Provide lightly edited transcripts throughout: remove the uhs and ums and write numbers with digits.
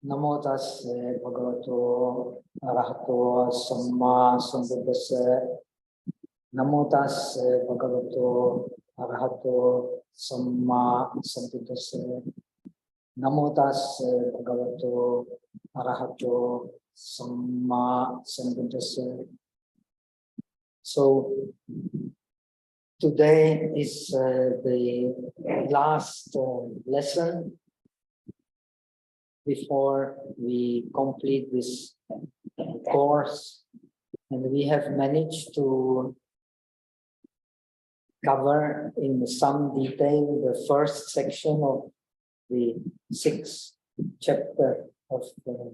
Namo tassa bhagavato arahato samma sambuddhassa. Namo tassa bhagavato arahato samma sambuddhassa. Namo tassa bhagavato arahato samma sambuddhassa. So today is the last lesson before we complete this course, and we have managed to cover in some detail the first section of the 6th chapter of the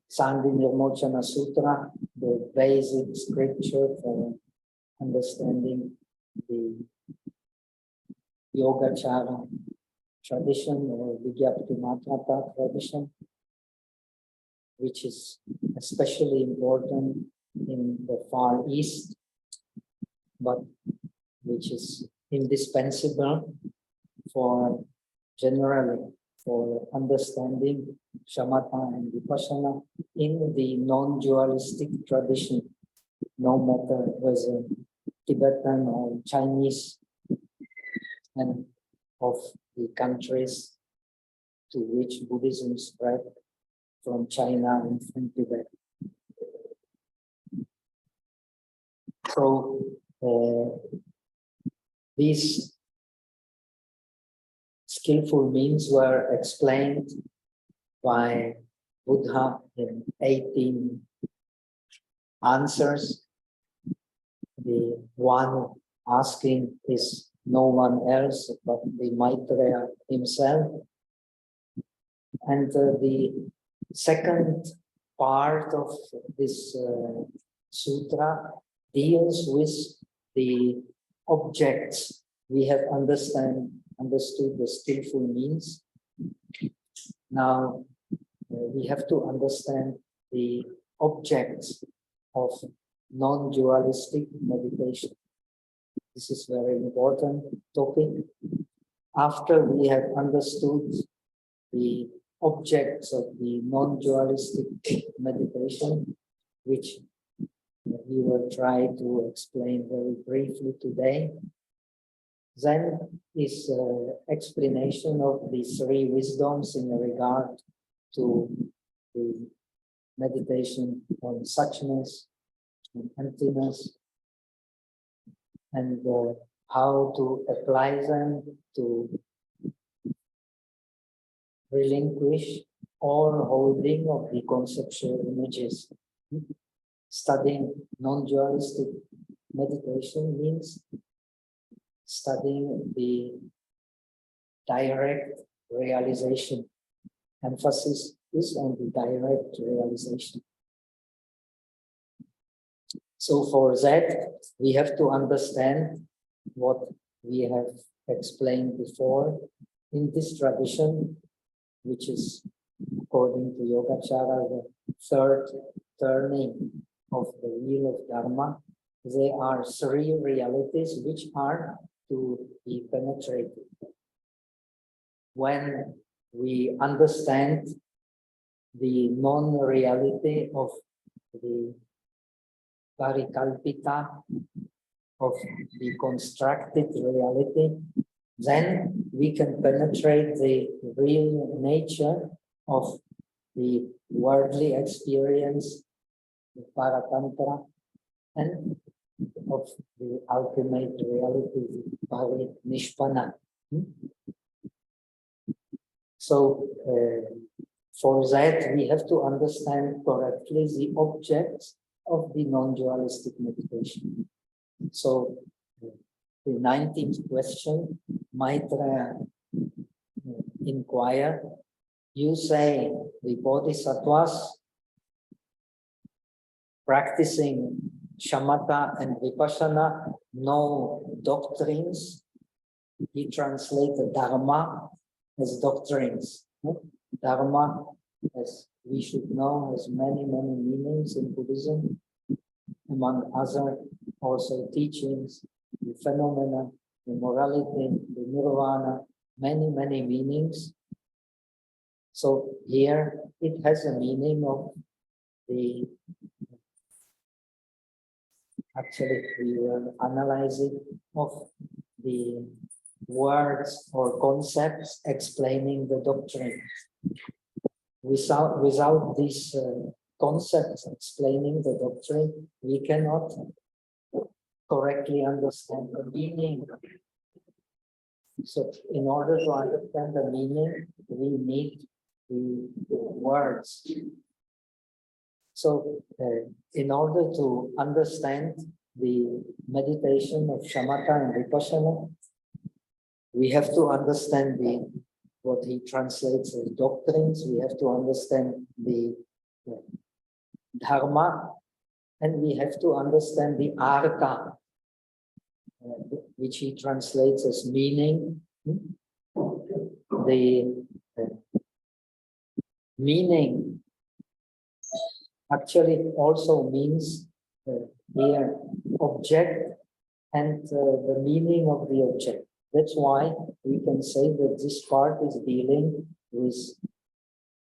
Sanskrit Sutra, the basic scripture for understanding the Yogācāra tradition or Vidyavihar tradition, which is especially important in the Far East, but which is indispensable for generally for understanding samatha and vipassana in the non-dualistic tradition, no matter whether Tibetan or Chinese, and of the countries to which Buddhism spread from China and from Tibet. So these skillful means were explained by Buddha in 18 answers. The one asking is no one else but the Maitreya himself. And the second part of this sutra deals with the objects. We have understood the skillful means. Now we have to understand the objects of non-dualistic meditation. This is a very important topic. After we have understood the objects of the non-dualistic meditation, which we will try to explain very briefly today, then is explanation of the 3 wisdoms in regard to the meditation on suchness and emptiness, and how to apply them to relinquish all holding of the conceptual images. Studying non-dualistic meditation means studying the direct realization. Emphasis is on the direct realization. So for that, we have to understand what we have explained before. In this tradition, which is according to Yogācāra, the 3rd turning of the wheel of Dharma, there are 3 realities which are to be penetrated. When we understand the non-reality of the parikalpita, of the constructed reality, then we can penetrate the real nature of the worldly experience, the paratantra, and of the ultimate reality, the parinishpana. So for that, we have to understand correctly the objects of the non-dualistic meditation. So the 19th question, Maitreya inquire, you say the bodhisattvas practicing shamatha and vipassana know doctrines. He translated Dharma as doctrines. Dharma, as we should know, has many, many meanings in Buddhism. Among other, also teachings, the phenomena, the morality, the nirvana, many, many meanings. So here it has a meaning of the, actually we will analyze it, of the words or concepts explaining the doctrine. Without these concepts explaining the doctrine, we cannot correctly understand the meaning. So in order to understand the meaning, we need the words. So in order to understand the meditation of shamatha and vipassana, we have to understand what he translates as doctrines. We have to understand the Dharma, and we have to understand the Artha, which he translates as meaning. The meaning actually also means here object and the meaning of the object. That's why we can say that this part is dealing with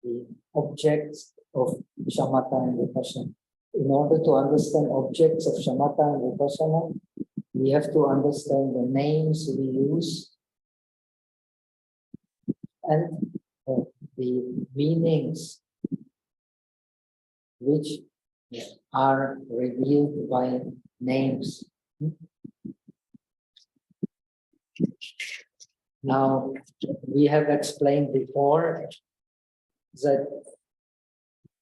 the objects of shamatha and vipassana. In order to understand objects of shamatha and vipassana, we have to understand the names we use and the meanings which are revealed by names. Now, we have explained before that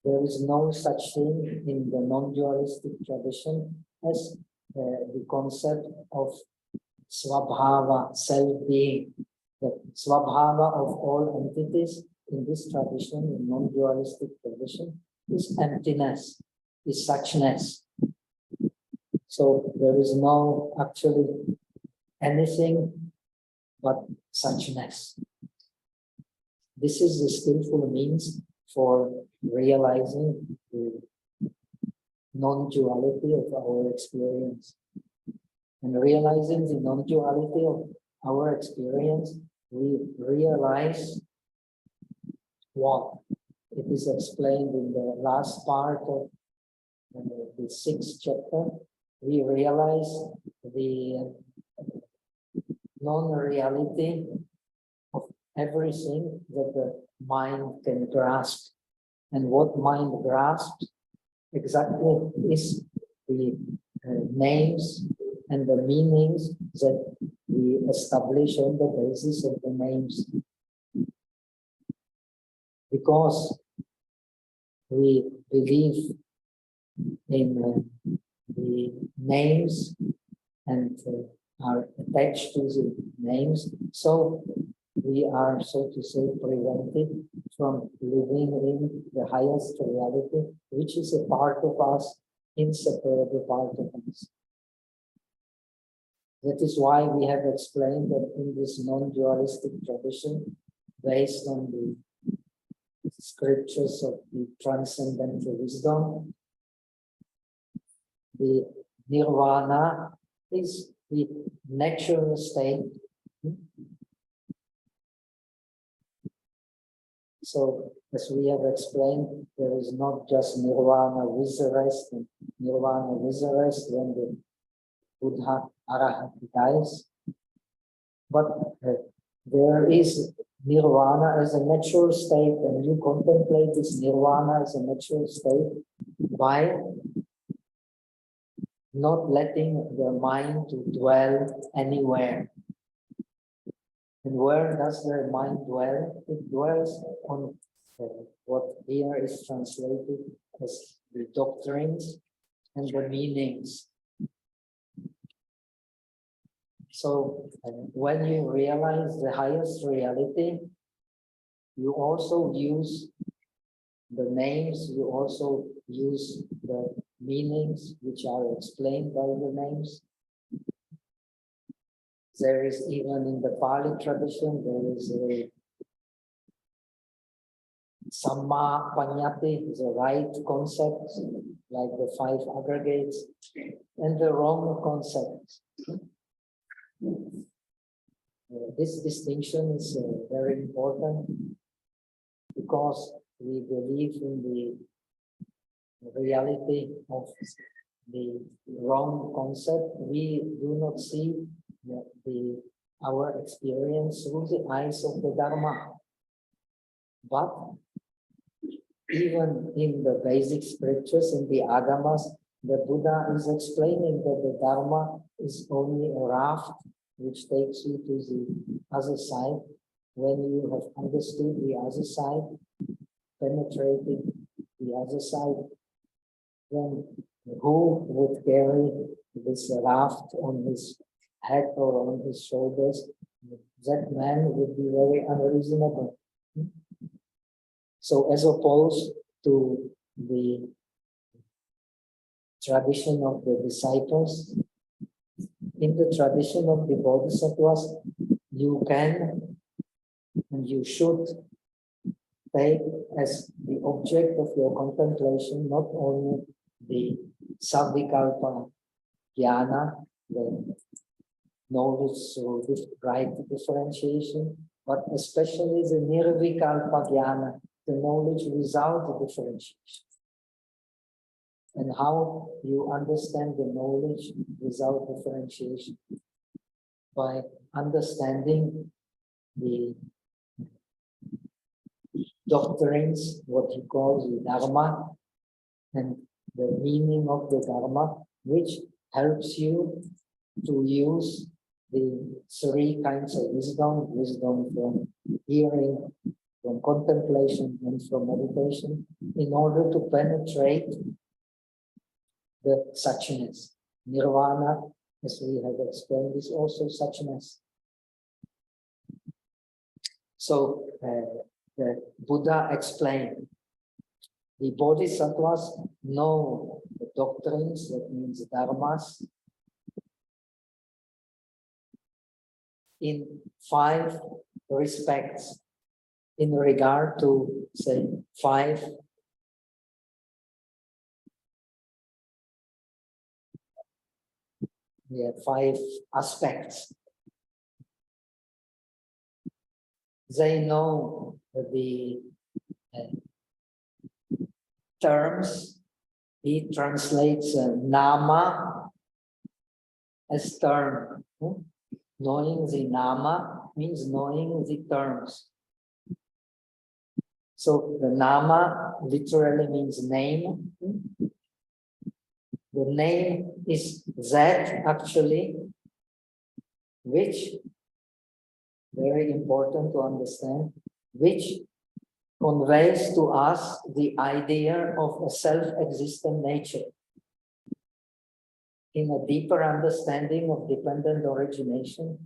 there is no such thing in the non-dualistic tradition as the concept of svabhava, self-being. The svabhava of all entities in this tradition, in non-dualistic tradition, is emptiness, is suchness. So there is no actually anything but suchness. This is the skillful means for realizing the non-duality of our experience. And realizing the non-duality of our experience, we realize what? It is explained in the last part of the 6th chapter. We realize the non-reality of everything that the mind can grasp. And what mind grasps exactly is the names and the meanings that we establish on the basis of the names. Because we believe in the names and are attached to the names, so we are, so to say, prevented from living in the highest reality, which is a part of us, inseparable part of us. That is why we have explained that in this non-dualistic tradition, based on the scriptures of the transcendental wisdom, the nirvana is the natural state. So, as we have explained, there is not just nirvana with the rest, and nirvana with the rest when the Buddha Arahant dies, but there is nirvana as a natural state, and you contemplate this nirvana as a natural state by not letting the mind to dwell anywhere. And where does the mind dwell? It dwells on what here is translated as the doctrines and the meanings. So when you realize the highest reality, you also use the names, you also use the meanings which are explained by the names. There is even in the Pali tradition, there is a Samma Panyati, the right concept, like the 5 aggregates, and the wrong concept. This distinction is very important. because we believe in the reality of the wrong concept, we do not see our experience through the eyes of the Dharma. But even in the basic scriptures, in the Agamas, the Buddha is explaining that the Dharma is only a raft which takes you to the other side. When you have understood the other side, penetrated the other side, then who would carry this raft on his head or on his shoulders? That man would be very unreasonable. So as opposed to the tradition of the disciples, in the tradition of the Bodhisattvas, you can and you should take as the object of your contemplation not only the Savikalpa Jnana, the knowledge through right differentiation, but especially the Nirvikalpa Jnana, the knowledge without differentiation. And how you understand the knowledge without differentiation? By understanding the doctrines, what he calls the Dharma, and the meaning of the Dharma, which helps you to use the three kinds of wisdom: wisdom from hearing, from contemplation, and from meditation, in order to penetrate the suchness. Nirvana, as we have explained, is also suchness. So the Buddha explained, the Bodhisattvas know the doctrines, that means dharmas, in 5 respects in regard to, say, 5 aspects. They know the terms. He translates nama as term. Knowing the nama means knowing the terms. So the nama literally means name. The name is that actually, which, very important to understand, which conveys to us the idea of a self-existent nature. In a deeper understanding of dependent origination,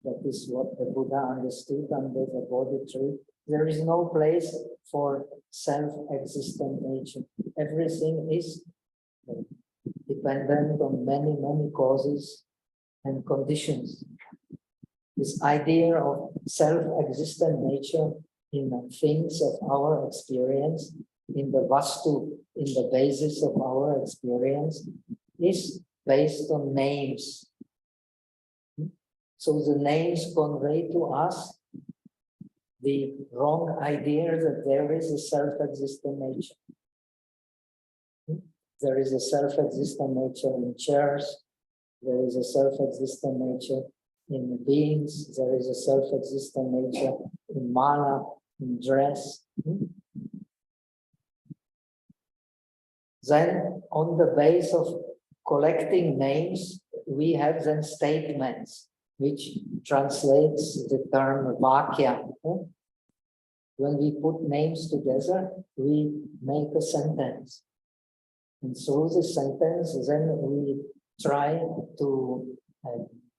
that is what the Buddha understood under the Bodhi tree, there is no place for self-existent nature. Everything is dependent on many, many causes and conditions. This idea of self-existent nature in the things of our experience, in the vastu, in the basis of our experience, is based on names. So the names convey to us the wrong idea that there is a self-existent nature. There is a self-existent nature in chairs. There is a self-existent nature in beings. There is a self-existent nature in mala, in dress. Then, on the base of collecting names, we have then statements, which translates the term vakya. When we put names together, we make a sentence. And through the sentence, then we try to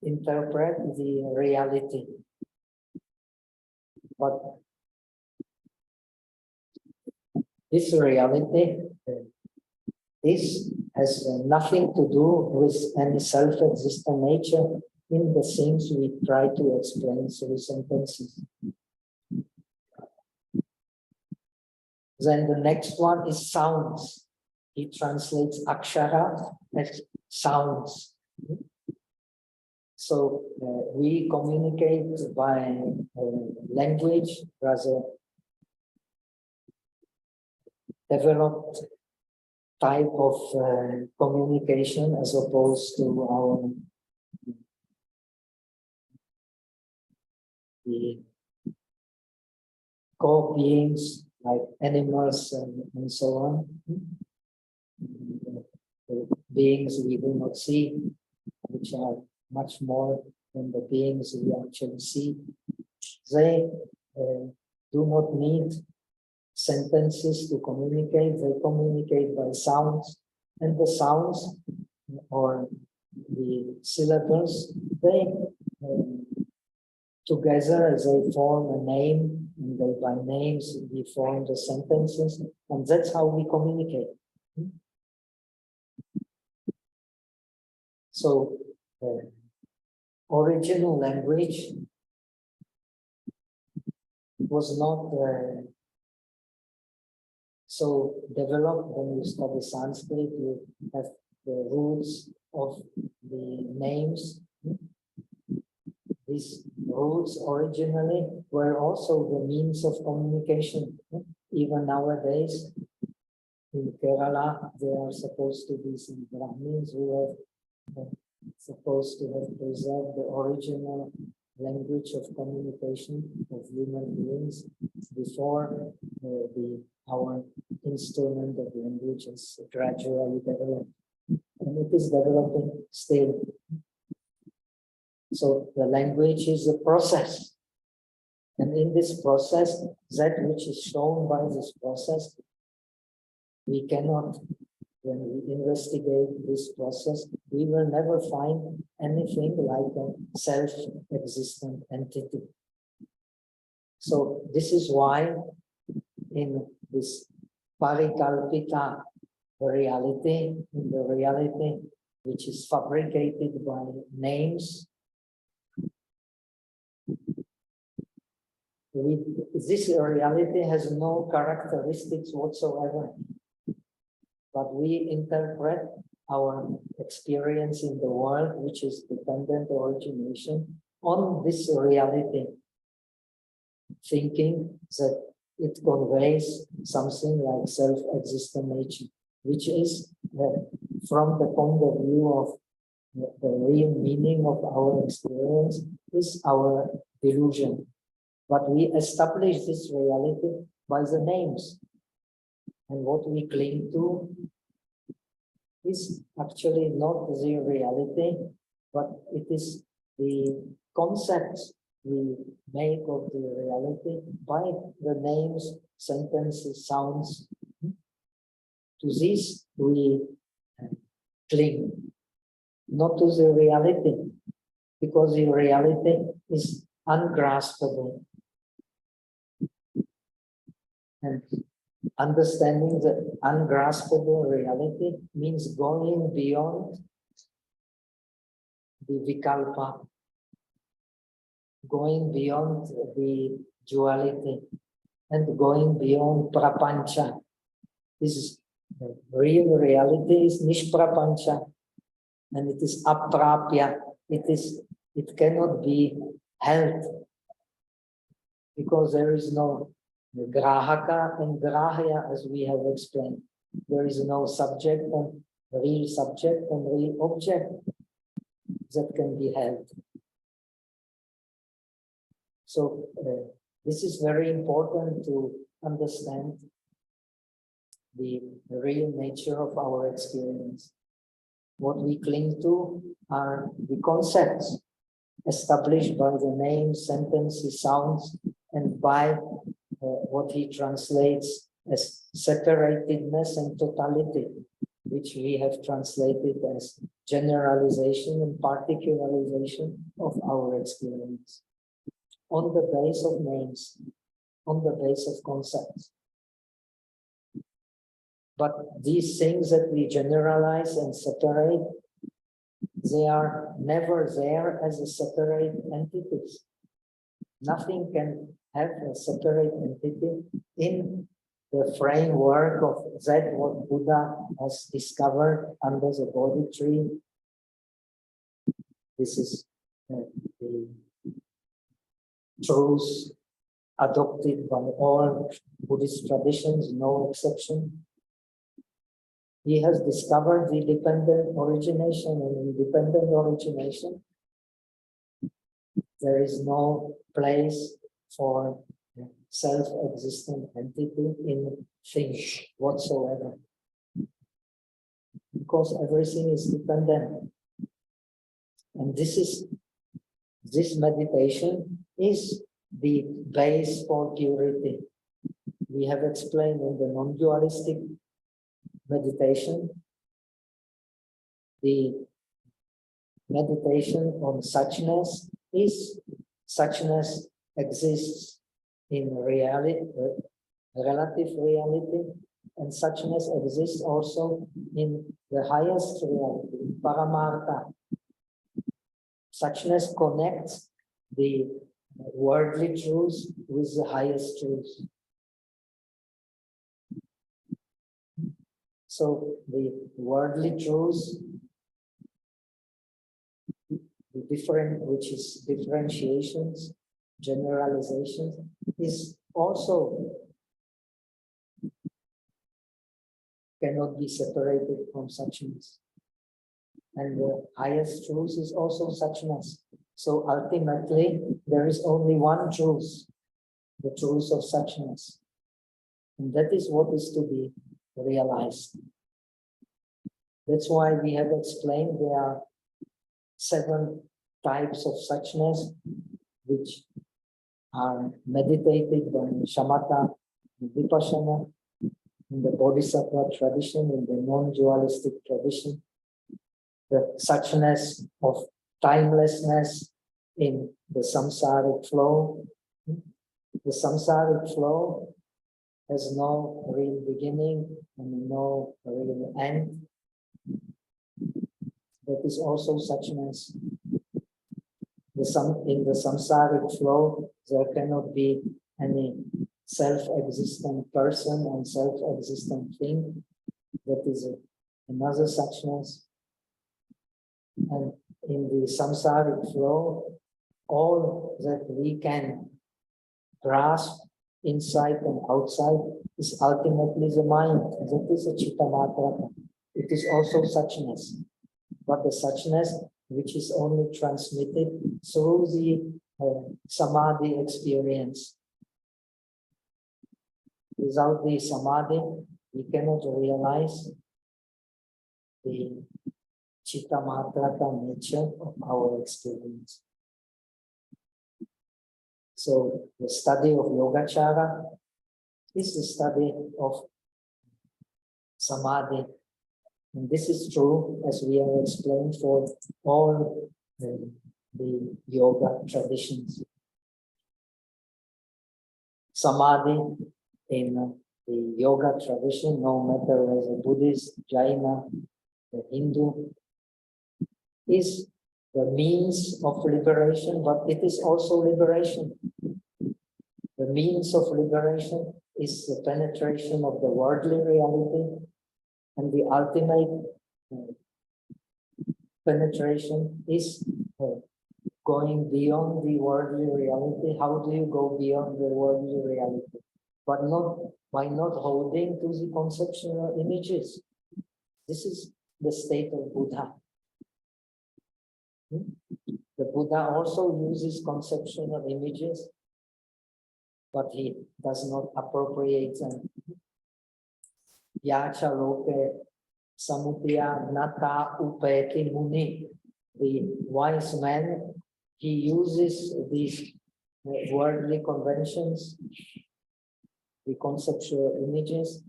interpret the reality. But this reality has nothing to do with any self-existent nature in the things we try to explain through sentences. Then the next one is sounds. He translates akshara as sounds. So we communicate by language, rather developed type of communication as opposed to our the core beings like animals and so on. The beings we do not see, which are much more than the beings we actually see. They do not need sentences to communicate. They communicate by sounds, and the sounds or the syllables, they together they form a name, and they by names we form the sentences, and that's how we communicate. So original language was not so developed. When you study Sanskrit, you have the roots of the names. These roots originally were also the means of communication. Even nowadays, in Kerala, there are supposed to be some Brahmins who are supposed to have preserved the original language of communication of human beings before our instrument of language is gradually developed. And it is developing still. So the language is a process. And in this process, that which is shown by this process, we cannot, when we investigate this process, we will never find anything like a self-existent entity. So this is why in this parikalpita reality, in the reality which is fabricated by names, this reality has no characteristics whatsoever. But we interpret our experience in the world, which is dependent origination, on this reality, thinking that it conveys something like self-existent nature, which is, from the point of view of the real meaning of our experience, is our delusion. But we establish this reality by the names. And what we cling to is actually not the reality, but it is the concepts we make of the reality by the names, sentences, sounds. To this we cling, not to the reality, because the reality is ungraspable. And understanding the ungraspable reality means going beyond the vikalpa, going beyond the duality, and going beyond prapancha. This is the real reality is nishprapancha, and it is aprapya. It cannot be held because there is no grahaka and grahya, as we have explained. There is no subject and real object that can be held. So this is very important to understand the real nature of our experience. What we cling to are the concepts established by the names, sentences, sounds, and by what he translates as separatedness and totality, which we have translated as generalization and particularization of our experience, on the base of names, on the base of concepts. But these things that we generalize and separate, they are never there as a separate entities. Nothing can have a separate entity in the framework of that what Buddha has discovered under the Bodhi tree. This is the truths adopted by all Buddhist traditions, no exception. He has discovered the dependent origination and independent origination. There is no place for self-existent entity in things whatsoever, because everything is dependent. And this meditation is the base for purity. We have explained in the non-dualistic meditation, the meditation on suchness is suchness exists in reality, relative reality, and suchness exists also in the highest reality, paramartha. Suchness connects the worldly truths with the highest truths. So the worldly truths, the different, which is differentiations, generalizations, is also cannot be separated from suchness. And the highest truth is also suchness. So ultimately, there is only one truth, the truth of suchness. And that is what is to be realized. That's why we have explained there are 7 types of suchness which are meditated by shamatha, vipassana, in the bodhisattva tradition, in the non-dualistic tradition. The suchness of timelessness in the samsaric flow. The samsaric flow has no real beginning and no real end. That is also suchness. In the samsaric flow, there cannot be any self-existent person and self-existent thing. That is another suchness. And in the samsaric flow, all that we can grasp inside and outside is ultimately the mind. That is a citta matra. It is also suchness. But the suchness which is only transmitted through the samadhi experience. Without the samadhi, we cannot realize the citta matrata nature of our experience. So the study of Yogācāra is the study of samadhi. And this is true, as we have explained, for all the yoga traditions. Samadhi in the yoga tradition, no matter whether Buddhist, Jaina, the Hindu, is the means of liberation, but it is also liberation. The means of liberation is the penetration of the worldly reality, and the ultimate penetration is going beyond the worldly reality. How do you go beyond the worldly reality? But not by not holding to the conceptual images. This is the state of Buddha. The Buddha also uses conceptual images, but he does not appropriate them. Yacha loke samudaya nata upeti muni. The wise man, he uses these worldly conventions, the conceptual images,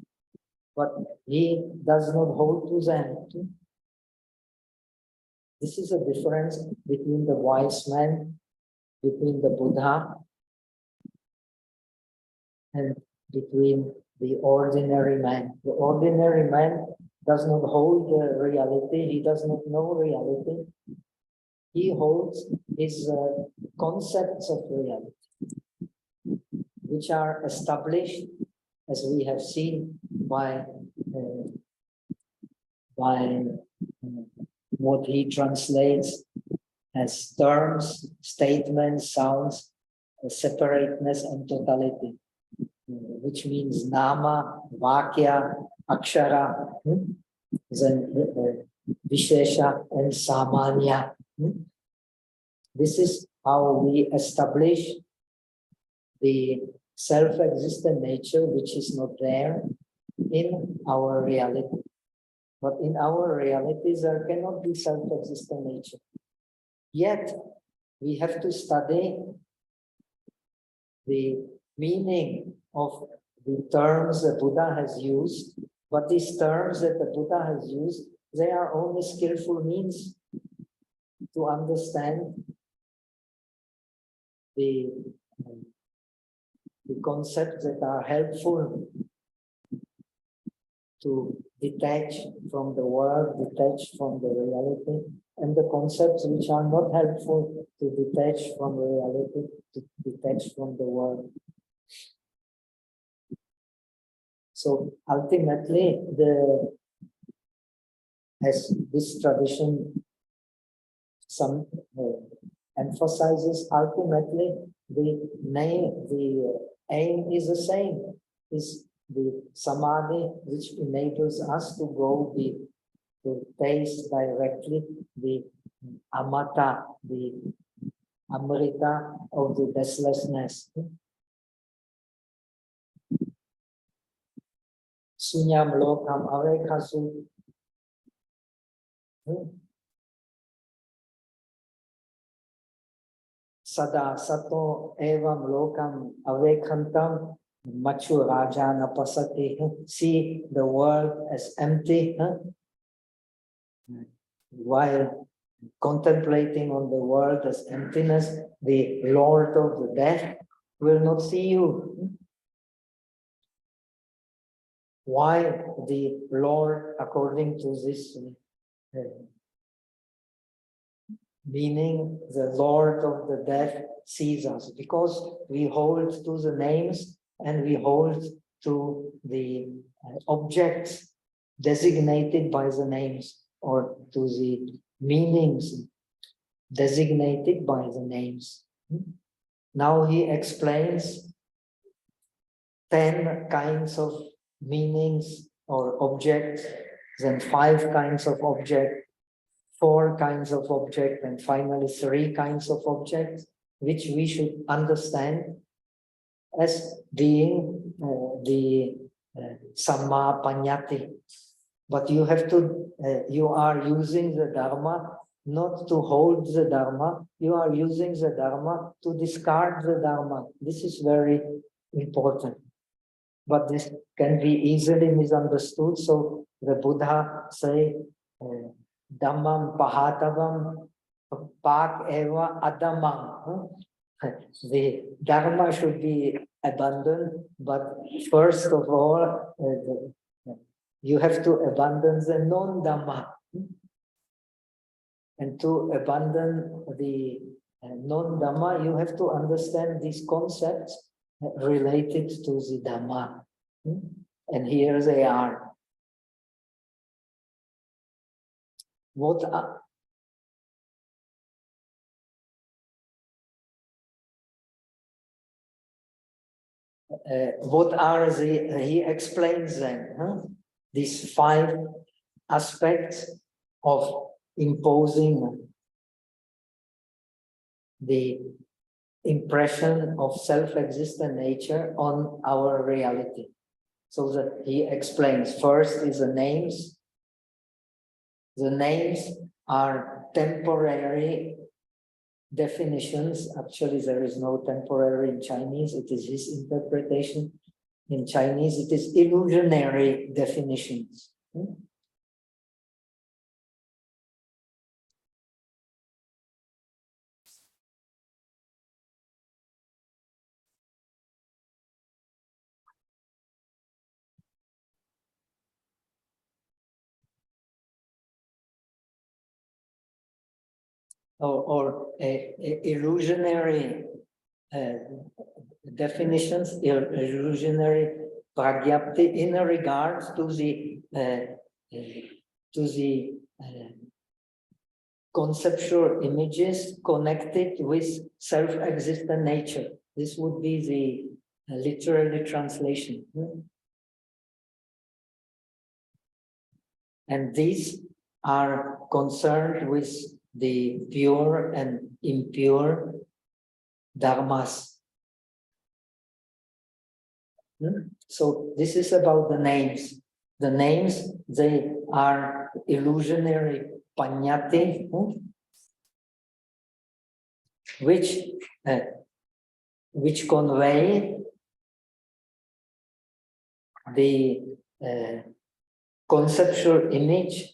but he does not hold to them. This is a difference between the wise man, between the Buddha, and between the ordinary man. The ordinary man does not hold the reality, he does not know reality. He holds his concepts of reality, which are established, as we have seen, by what he translates as terms, statements, sounds, separateness and totality, which means nama, vakya, akshara, then vishesha and samanya. This is how we establish the self-existent nature, which is not there in our reality. But in our realities, there cannot be self-existent nature. Yet, we have to study the meaning of the terms the Buddha has used. But these terms that the Buddha has used, they are only skillful means to understand the concepts that are helpful to detach from the world, detach from the reality, and the concepts which are not helpful to detach from reality, to detach from the world. So ultimately, as this tradition emphasizes, ultimately the aim is the same, is the samadhi, which enables us to go to taste directly the amata, the amrita of the deathlessness. Sunyam lokam avekasu. Sada sato evam lokam avekhantam machu rajana pasati. See the world as empty. While contemplating on the world as emptiness, the Lord of the death will not see you. Why the Lord, according to this meaning, the Lord of the death sees us? Because we hold to the names and we hold to the objects designated by the names, or to the meanings designated by the names. Now he explains 10 kinds of meanings or objects, then 5 kinds of objects, 4 kinds of objects, and finally 3 kinds of objects, which we should understand as being the Samma Panyati. But you have to, you are using the Dharma not to hold the Dharma, you are using the Dharma to discard the Dharma. This is very important. But this can be easily misunderstood. So the Buddha say, Dhammam Pahatavam Pak Eva Adamam. The Dharma should be abandoned, but first of all, you have to abandon the non-Dhamma. And to abandon the non-Dhamma, you have to understand these concepts related to the Dhamma. And here they are. What are the, he explains them, these 5 aspects of imposing the impression of self-existent nature on our reality. So that he explains, first is the names. The names are temporary definitions. Actually, there is no temporary in Chinese. It is his interpretation. In Chinese, it is illusionary definitions. Or illusionary definitions, illusionary pragyapti in regards to the conceptual images connected with self-existent nature. This would be the literary translation. And these are concerned with the pure and impure dharmas. So this is about the names. The names, they are illusionary paññati, which convey the conceptual image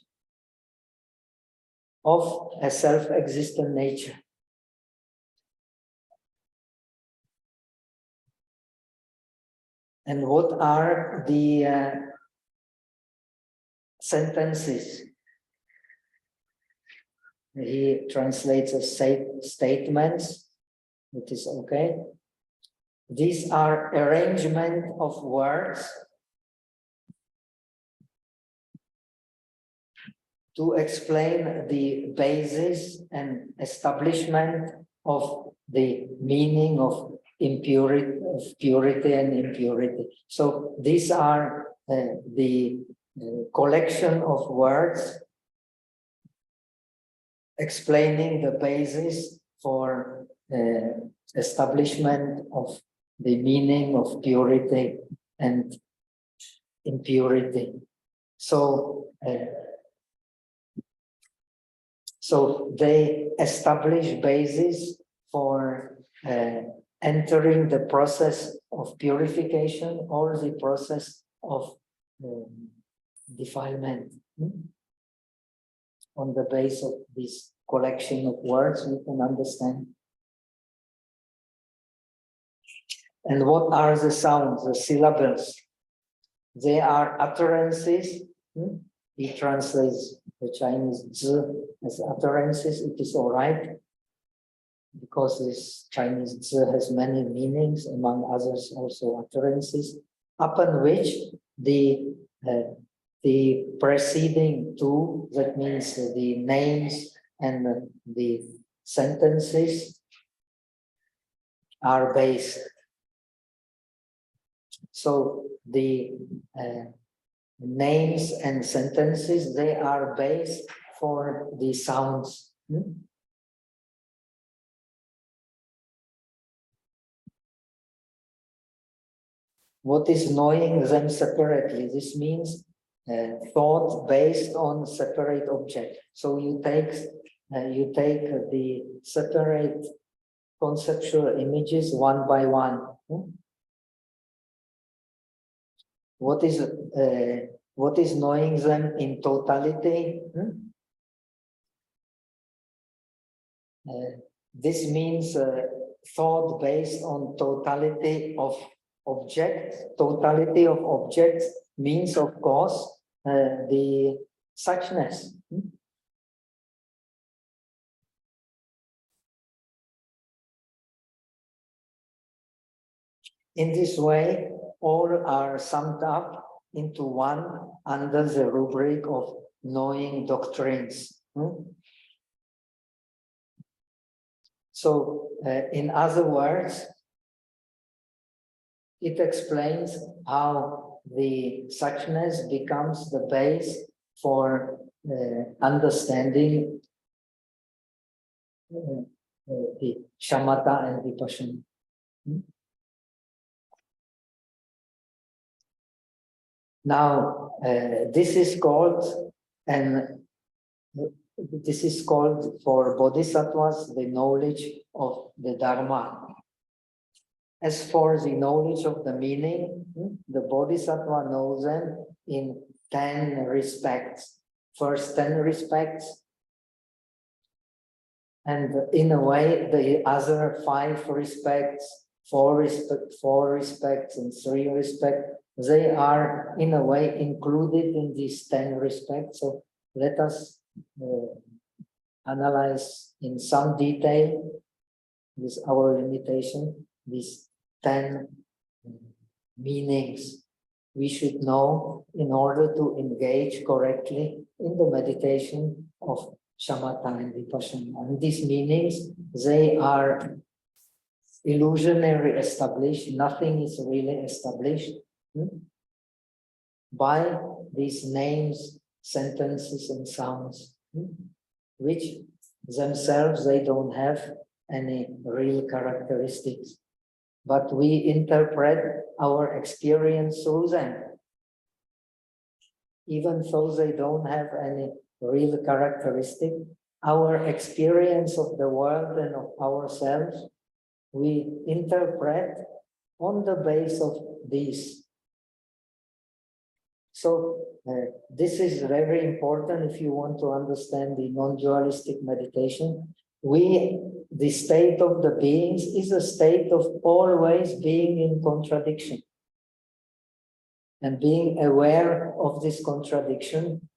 of a self-existent nature. And what are the sentences? He translates as statements. It is okay. These are arrangement of words to explain the basis and establishment of the meaning of purity and impurity. So these are the collection of words explaining the basis for establishment of the meaning of purity and impurity. So they establish basis for entering the process of purification or the process of defilement. On the base of this collection of words, we can understand. And what are the sounds, the syllables? They are utterances. He translates the Chinese zi as utterances. It is all right, because this Chinese zi has many meanings, among others also utterances, upon which the preceding two, that means the names and the sentences, are based. So the names and sentences, they are based for the sounds. What is knowing them separately? This means thought based on separate object. So you take the separate conceptual images one by one. What is knowing them in totality? This means thought based on totality of objects. Totality of objects means, of course, the suchness. In this way, all are summed up into one under the rubric of knowing doctrines. So, in other words, it explains how the suchness becomes the base for understanding the shamatha and vipassana. Now, this is called for bodhisattvas the knowledge of the Dharma. As for the knowledge of the meaning, the bodhisattva knows them in 10 respects. First 10 respects, and in a way, the other 5 respects, 4 respects, and 3 respects, they are in a way included in these 10 respects. So let us analyze in some detail, with our limitation, these 10 meanings we should know in order to engage correctly in the meditation of shamatha and vipassana. And these meanings, they are illusionary established. Nothing is really established by these names, sentences, and sounds, which themselves, they don't have any real characteristics. But we interpret our experience through them. Even though they don't have any real characteristic, our experience of the world and of ourselves, we interpret on the basis of these. So this is very important if you want to understand the non-dualistic meditation. The state of the beings is a state of always being in contradiction. And being aware of this contradiction,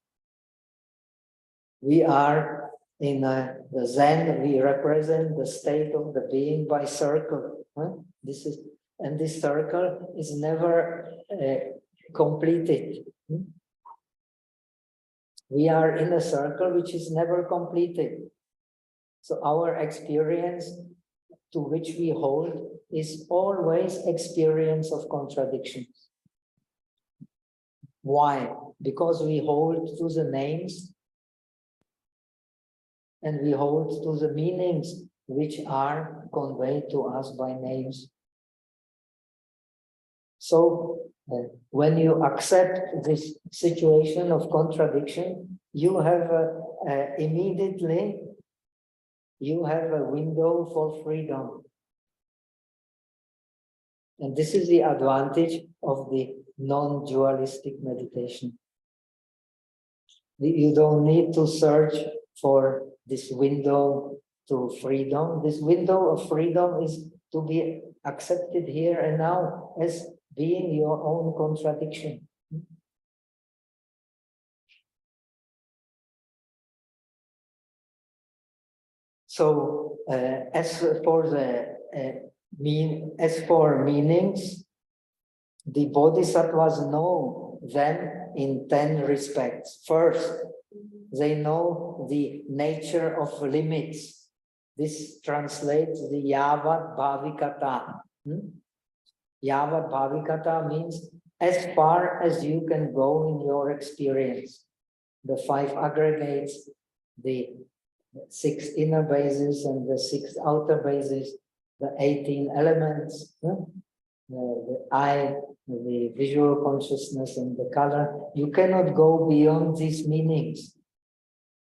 we are in the Zen, we represent the state of the being by circle. And this circle is never completed. We are in a circle which is never completed. So our experience to which we hold is always experience of contradictions. Why? Because we hold to the names and we hold to the meanings which are conveyed to us by names. So when you accept this situation of contradiction, you have immediately you have a window for freedom. And this is the advantage of the non-dualistic meditation. You don't need to search for this window to freedom. This window of freedom is to be accepted here and now as being your own contradiction. So as for meanings, the bodhisattvas know them in 10 respects. First, they know the nature of limits. This translates the yavat bhavikata. Yavat bhavikata means as far as you can go in your experience. The 5 aggregates, the 6 inner bases and the 6 outer bases, the 18 elements, the eye, the visual consciousness and the color. You cannot go beyond these meanings.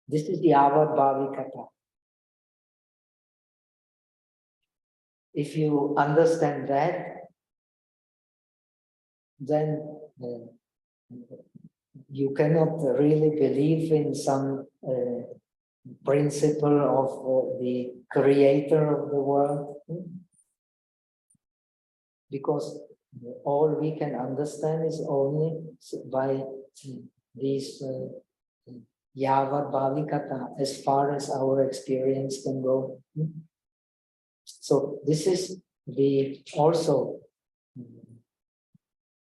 This is the yavat bhavikata. If you understand that, then you cannot really believe in some principle of the creator of the world, because all we can understand is only by these yavat bhavikata, as far as our experience can go. So this is also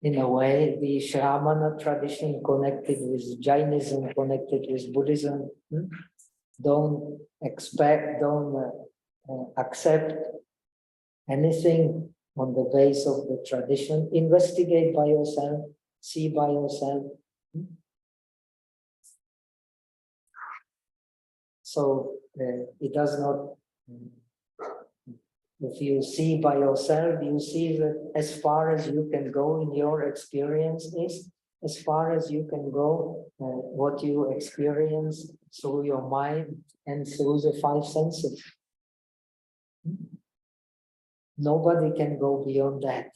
in a way the Shramana tradition connected with Jainism, connected with Buddhism. Don't accept anything on the base of the tradition. Investigate by yourself, see by yourself. So it does not, if you see by yourself, you see that as far as you can go in your experience is, as far as you can go, what you experience through your mind and through the 5 senses. Nobody can go beyond that.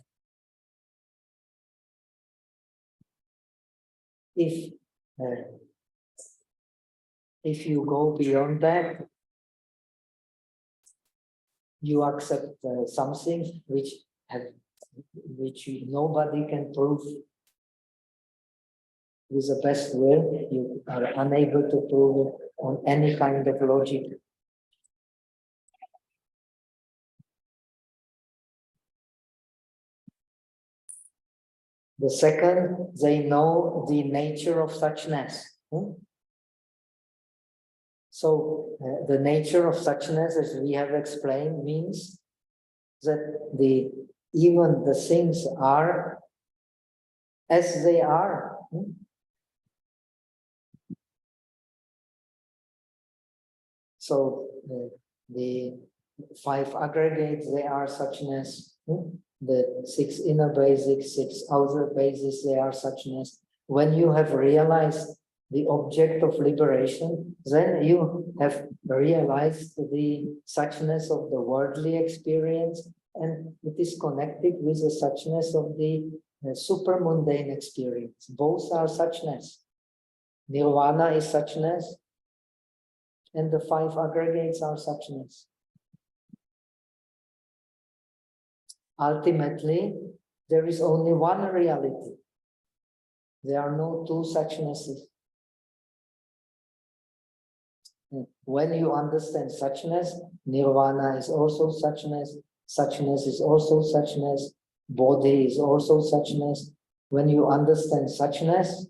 If you go beyond that, you accept something which nobody can prove. With the best will, you are unable to prove it on any kind of logic. The second, they know the nature of suchness. So the nature of suchness, as we have explained, means that even the things are as they are. So the 5 aggregates, they are suchness. The 6 inner basics, 6 outer basics, they are suchness. When you have realized the object of liberation, then you have realized the suchness of the worldly experience, and it is connected with the suchness of the supramundane experience. Both are suchness. Nirvana is suchness, and the 5 aggregates are suchness. Ultimately, there is only one reality. There are no 2 suchnesses. When you understand suchness, nirvana is also suchness, suchness is also suchness, bodhi is also suchness. When you understand suchness,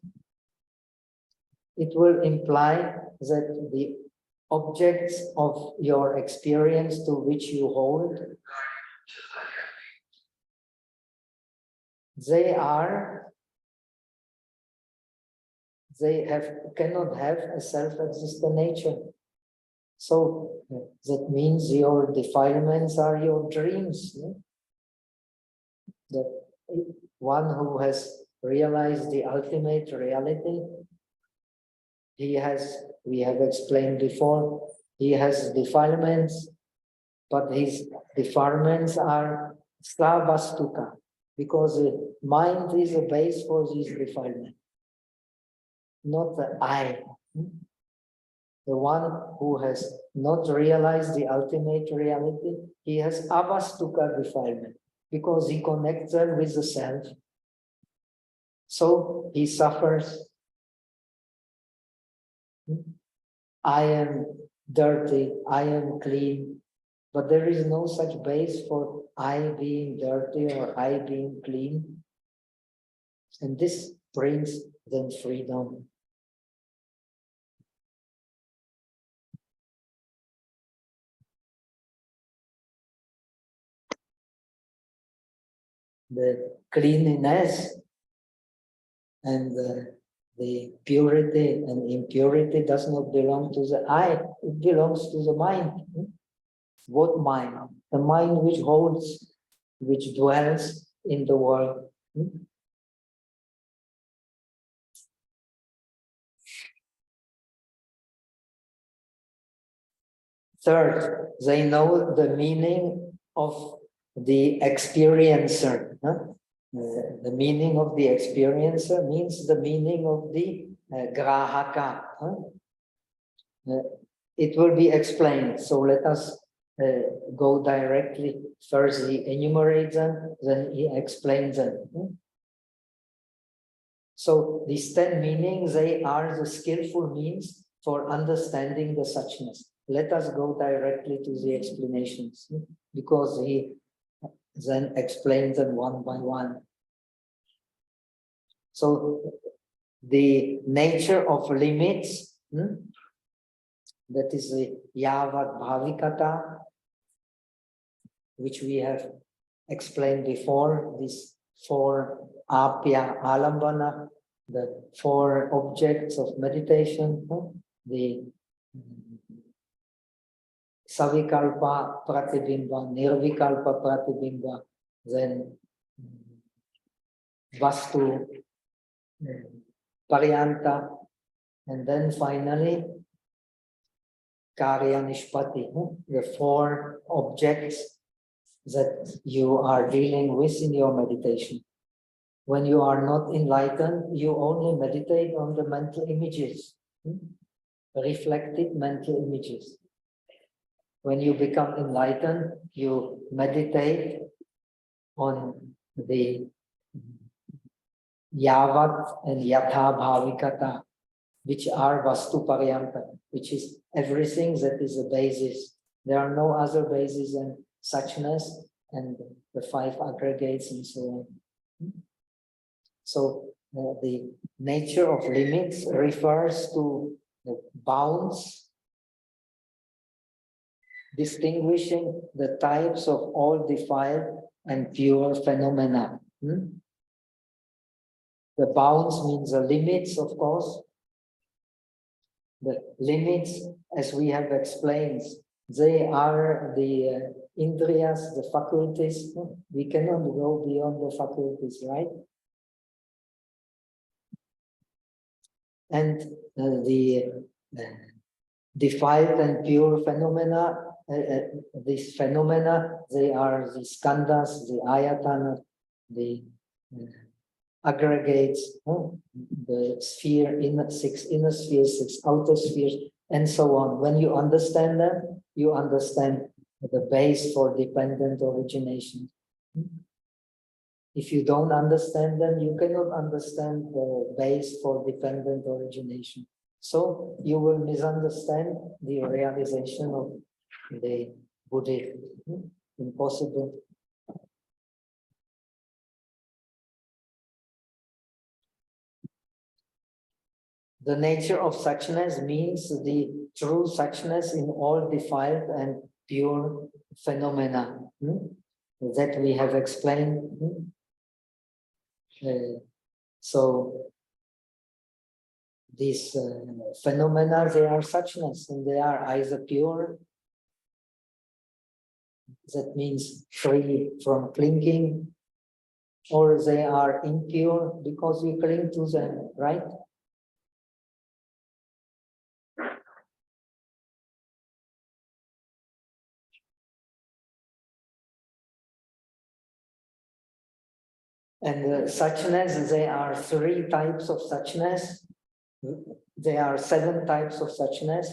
it will imply that the objects of your experience to which you hold, they cannot have a self-existent nature. So that means your defilements are your dreams. The one who has realized the ultimate reality, we have explained before, he has defilements, but his defilements are savastuka, because the mind is a base for this defilement, not the I. The one who has not realized the ultimate reality, he has avastuka defilement, because he connects them with the self. So he suffers. I am dirty, I am clean, but there is no such base for I being dirty or I being clean. And this brings them freedom. The cleanliness and the purity and impurity does not belong to the I, it belongs to the mind. What mind? The mind which holds, which dwells in the world. Third, they know the meaning of the experiencer. The meaning of the experiencer means the meaning of the grahaka. It will be explained. So let us go directly. First he enumerates them, then he explains them. So these 10 meanings, they are the skillful means for understanding the suchness. Let us go directly to the explanations, because he then explains them one by one. So the nature of limits, that is the yavat bhavikata, which we have explained before, these 4 apya alambana, the 4 objects of meditation, the savikalpa pratibimba, nirvikalpa pratibimba, then vastu, paryanta, and then finally karya nishpati, the 4 objects that you are dealing with in your meditation. When you are not enlightened, you only meditate on the mental images, reflected mental images. When you become enlightened, you meditate on the yavat and yatha bhavikata, which are vastu paryanta, which is everything that is a basis. There are no other bases than suchness and the 5 aggregates and so on. So the nature of limits refers to the bounds distinguishing the types of all defiled and pure phenomena. The bounds means the limits, of course. The limits, as we have explained, they are the indriyas, the faculties. We cannot go beyond the faculties, right? And the defiled and pure phenomena, these phenomena, they are the skandhas, the ayatana, the aggregates, the sphere, six inner spheres, 6 outer spheres, and so on. When you understand them, you understand the base for dependent origination. If you don't understand them, you cannot understand the base for dependent origination. So you will misunderstand the realization of the Buddhism. Impossible. The nature of suchness means the true suchness in all defiled and pure phenomena that we have explained. So these phenomena, they are suchness, and they are either pure, that means free from clinging, or they are impure because we cling to them, right? And suchness, there are 3 types of suchness. There are 7 types of suchness.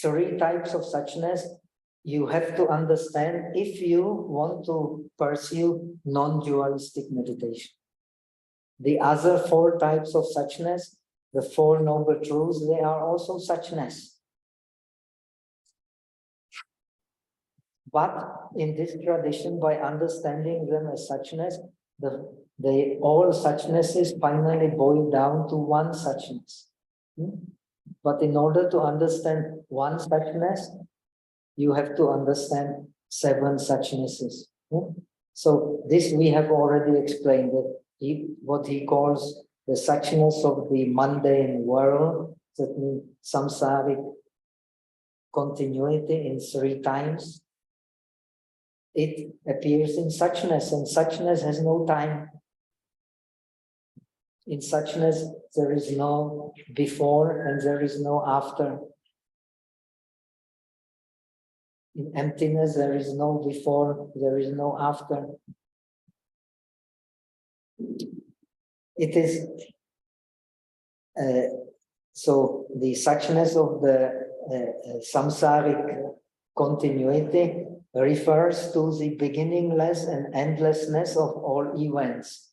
3 types of suchness you have to understand if you want to pursue non-dualistic meditation. The other 4 types of suchness, the 4 noble truths, they are also suchness. But in this tradition, by understanding them as suchness, all suchnesses finally boil down to one suchness. But in order to understand one suchness, you have to understand 7 suchnesses. So this we have already explained, that what he calls the suchness of the mundane world, that means samsaric continuity in 3 times. It appears in suchness, and suchness has no time. In suchness, there is no before and there is no after. In emptiness, there is no before, there is no after. It is so the suchness of the samsaric continuity refers to the beginningless and endlessness of all events.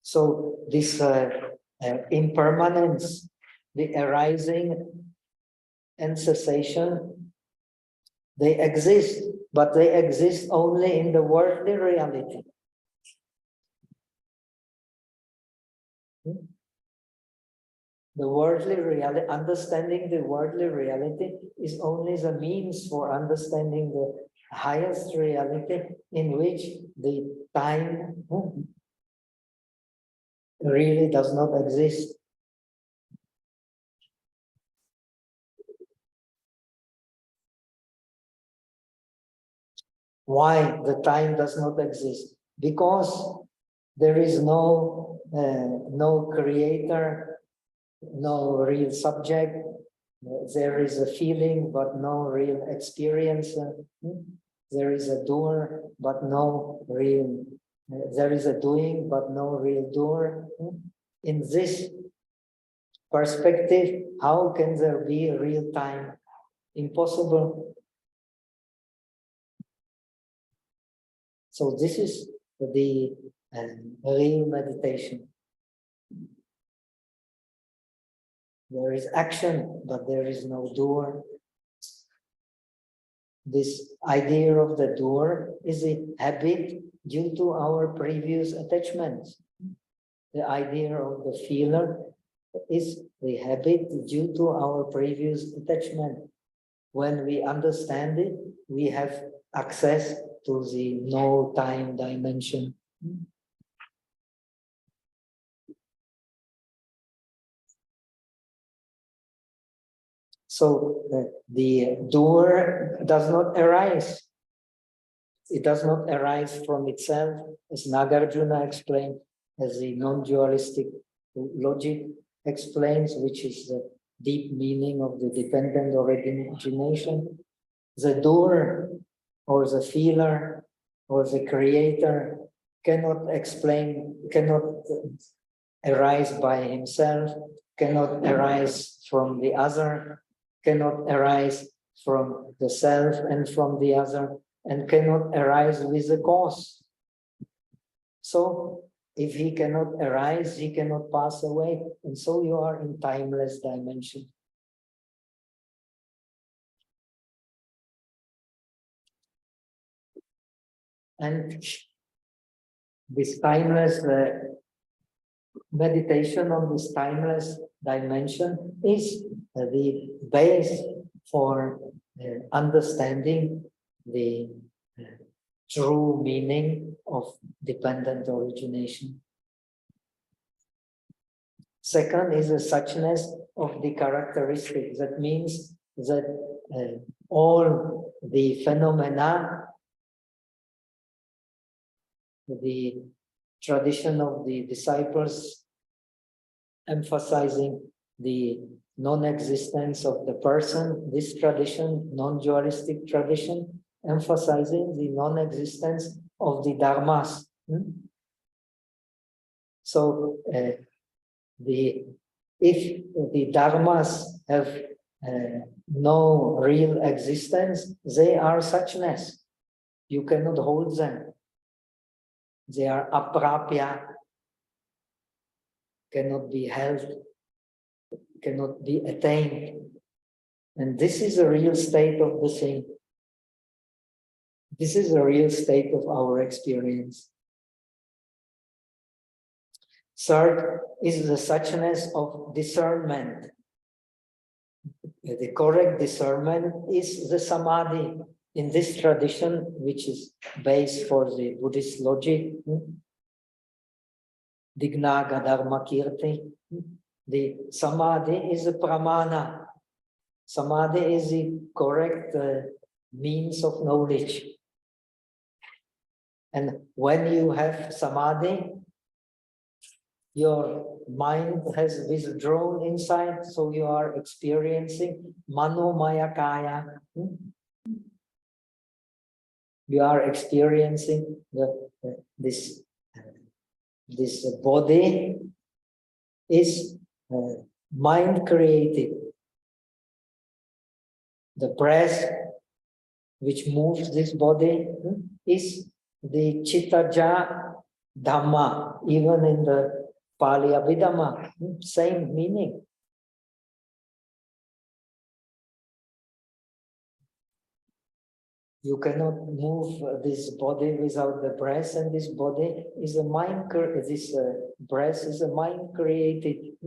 So this impermanence, the arising and cessation, they exist, but they exist only in the worldly reality. The worldly reality, understanding the worldly reality is only the means for understanding the highest reality, in which the time really does not exist. Why the time does not exist? Because there is no creator, no real subject. There is a feeling, but no real experiencer. There is a doer, but no real. There is a doing, but no real doer. In this perspective, how can there be a real time? Impossible. So this is the real meditation. There is action, but there is no doer. This idea of the doer is a habit due to our previous attachments. The idea of the feeler is the habit due to our previous attachment. when we understand it, we have access to the no-time dimension. So the doer does not arise. It does not arise from itself, as Nagarjuna explained, as the non-dualistic logic explains, which is the deep meaning of the dependent origination. The doer or the feeler or the creator cannot arise by himself, cannot arise from the other, cannot arise from the self and from the other, and cannot arise with the cause. So if he cannot arise, he cannot pass away, and so you are in timeless dimension. And this timeless meditation on this timeless dimension is the base for understanding the true meaning of dependent origination. Second is the suchness of the characteristics. That means that all the phenomena, the tradition of the disciples emphasizing the non-existence of the person, this tradition, non-dualistic tradition, emphasizing the non-existence of the dharmas. So if the dharmas have no real existence, they are suchness. You cannot hold them. They are aprapya, cannot be held, cannot be attained. And this is a real state of the thing. This is a real state of our experience. Third is the suchness of discernment. The correct discernment is the samadhi. In this tradition, which is based for the Buddhist logic, Dignaga Dharma Kirti, the samadhi is a pramana. Samadhi is the correct means of knowledge. And when you have samadhi, your mind has withdrawn inside, so you are experiencing manomaya kaya. You are experiencing this body is mind created. The breath which moves this body is the chittaja dhamma, even in the Pali Abhidhamma, same meaning. You cannot move this body without the breath, and this body is a mind. This breath is a mind created.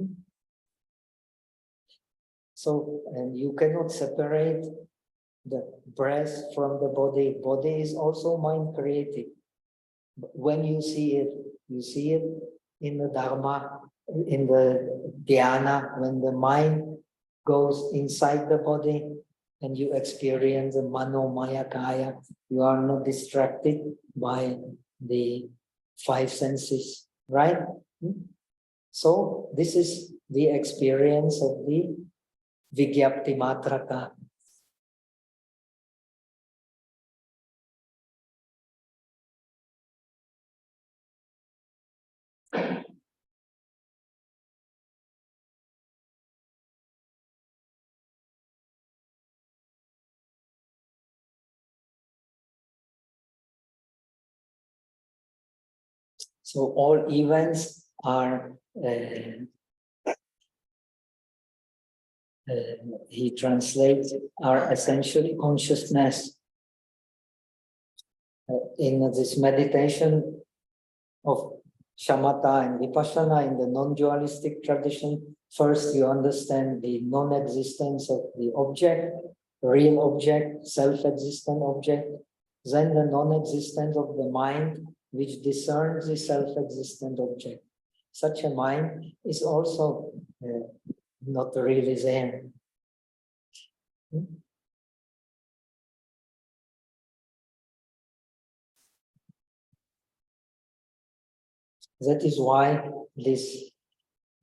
So, and you cannot separate the breath from the body. Body is also mind created. But when you see it in the Dharma, in the dhyana, when the mind goes inside the body, and you experience the manomaya kaya, you are not distracted by the five senses, right? So this is the experience of the Vigyapti Matraka. So all events are, he translates, are essentially consciousness. In this meditation of shamatha and vipassana in the non-dualistic tradition, first you understand the non-existence of the object, real object, self-existent object, then the non-existence of the mind which discerns the self-existent object. Such a mind is also not really there. That is why this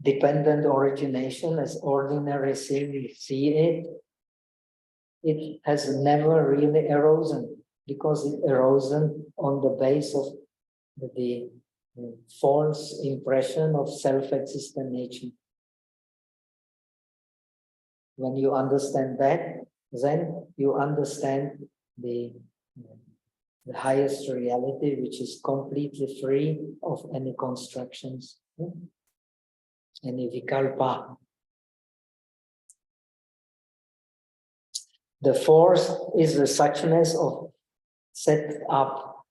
dependent origination, as ordinary see it has never really arisen, because it arisen on the base of the false impression of self-existent nature. When you understand that, then you understand the highest reality, which is completely free of any constructions, any vikalpa. The fourth is the suchness of set up.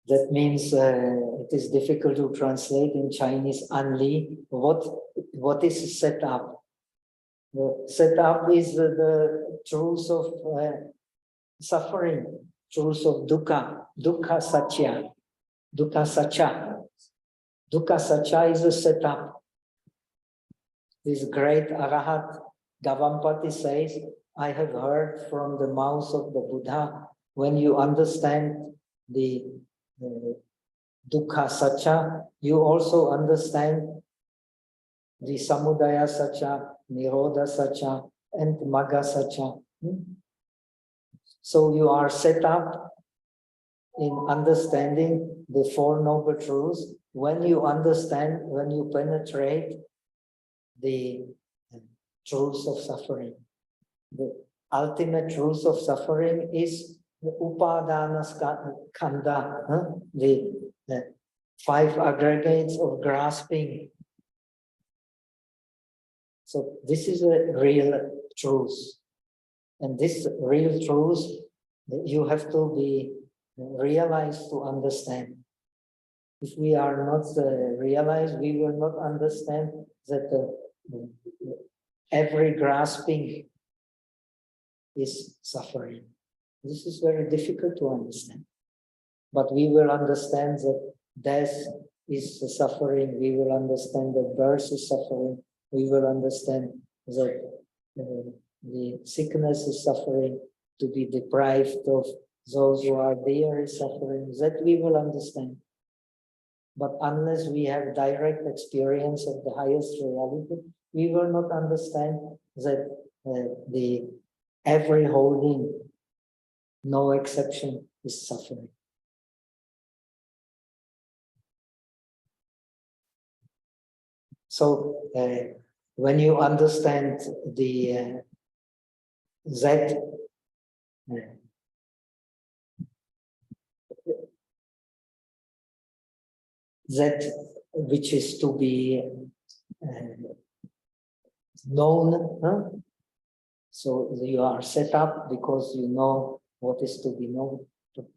That means it is difficult to translate in Chinese, anli. What is set up? The set up is the truth of suffering, truth of dukkha, dukkha satya, dukkha satya. Dukkha satya is a setup. This great Arahat Gavampati says, I have heard from the mouth of the Buddha, when you understand the dukkha satya, you also understand the samudaya satya, nirodha satya, and magga satya. So you are set up in understanding the Four Noble Truths. When you understand, when you penetrate the truth of suffering. The ultimate truth of suffering is the upadana skandha, the five aggregates of grasping. So this is a real truth. And this real truth, you have to be realized to understand. If we are not realized, we will not understand that every grasping is suffering. This is very difficult to understand. But we will understand that death is suffering. We will understand that birth is suffering. We will understand that the sickness is suffering. To be deprived of those who are dear is suffering. That we will understand. But unless we have direct experience of the highest reality, we will not understand that the every holding, no exception, is suffering. So when you understand the that which is to be known, so you are set up because you know what is to be known.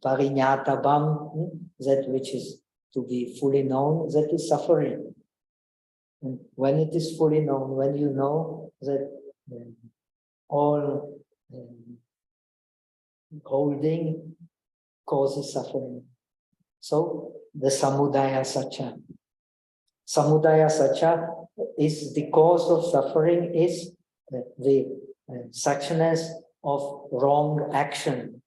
Pariñātabam, that which is to be fully known, that is suffering. And when it is fully known, when you know that all holding causes suffering. So the samudaya satya. Samudaya satya is the cause of suffering, is the suchness of wrong action.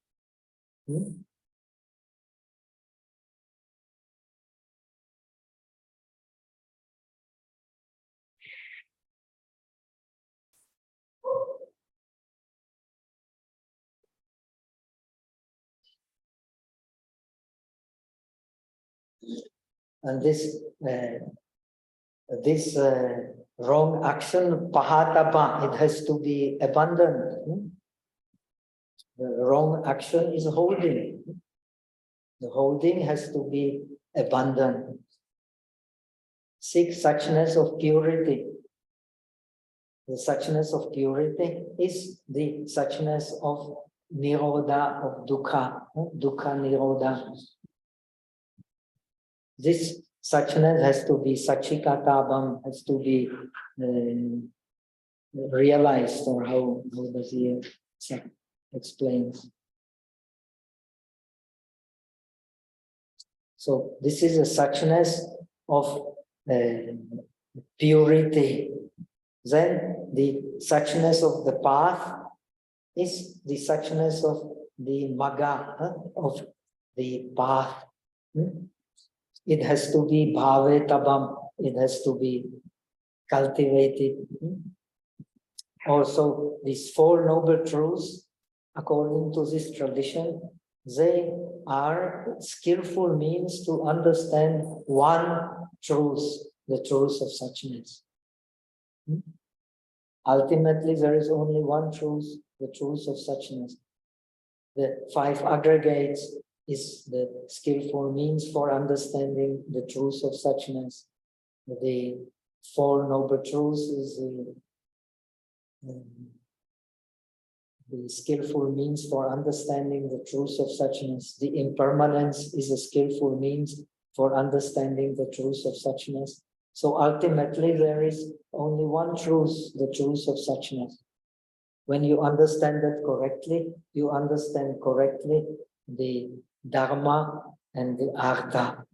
And this wrong action, pahatapa, it has to be abandoned. The wrong action is holding. The holding has to be abandoned. Seek suchness of purity. The suchness of purity is the suchness of nirodha, of dukkha, dukkha nirodha. This suchness has to be sachikatabam, has to be realized, or how does he explain? So this is a suchness of purity. Then the suchness of the path is the suchness of the magga, of the path. It has to be bhave tabam, it has to be cultivated. Also, these four noble truths, according to this tradition, they are skillful means to understand one truth, the truth of suchness. Ultimately, there is only one truth, the truth of suchness. The five aggregates is the skillful means for understanding the truth of suchness. The four noble truths is the skillful means for understanding the truth of suchness. The impermanence is a skillful means for understanding the truth of suchness. So ultimately, there is only one truth, the truth of suchness. When you understand that correctly, you understand correctly the Dharma and the Artha.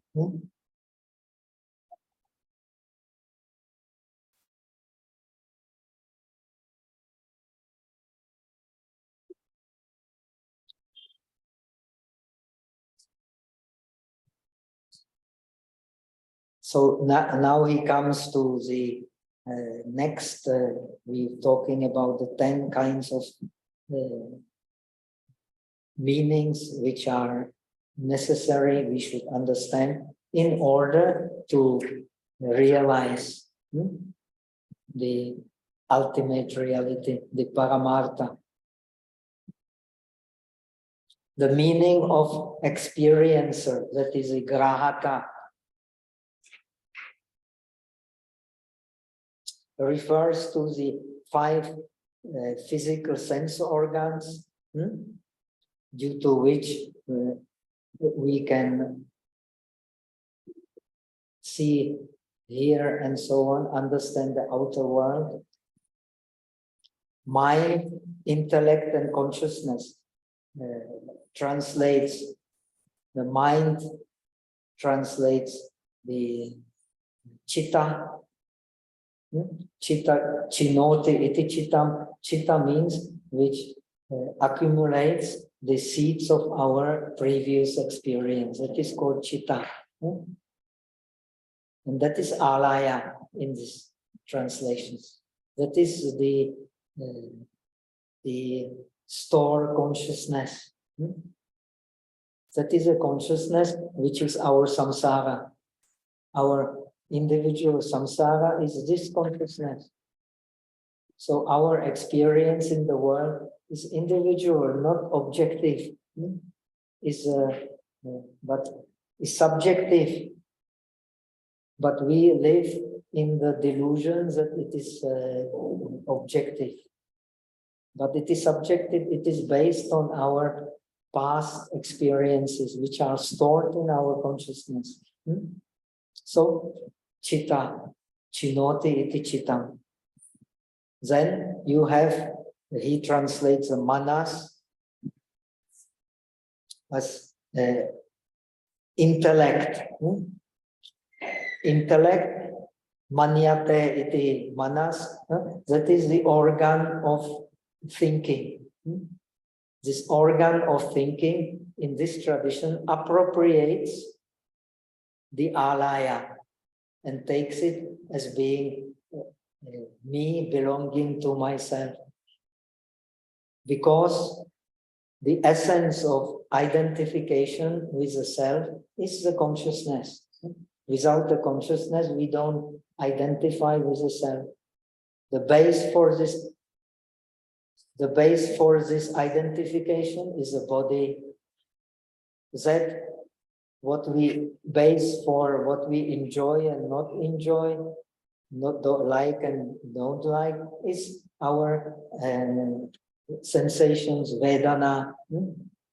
So now he comes to the next, we're talking about the 10 kinds of meanings which are necessary, we should understand in order to realize the ultimate reality, the Paramartha. The meaning of experiencer, that is a grahaka, refers to the 5 physical sense organs, due to which we can see, hear, and so on, understand the outer world. Mind, intellect, and consciousness translates, the mind translates the chitta. Chitta, chinoti iti chittam. Chitta means which accumulates the seeds of our previous experience. That is called chitta. And that is alaya in this translations. That is the store consciousness. That is a consciousness which is our samsara. Our individual samsara is this consciousness. So our experience in the world is individual, not objective. But is subjective. But we live in the delusion that it is objective. But it is subjective, it is based on our past experiences, which are stored in our consciousness. So, chitta, chinoti iti chittam. Then you have, he translates the manas as intellect. Intellect, manyate iti manas, that is the organ of thinking. This organ of thinking in this tradition appropriates the alaya and takes it as being me, belonging to myself. Because the essence of identification with the self is the consciousness. Without the consciousness, we don't identify with the self. The base for this identification is the body. That what we base for what we enjoy and not enjoy, not like and don't like, is our sensations, vedana.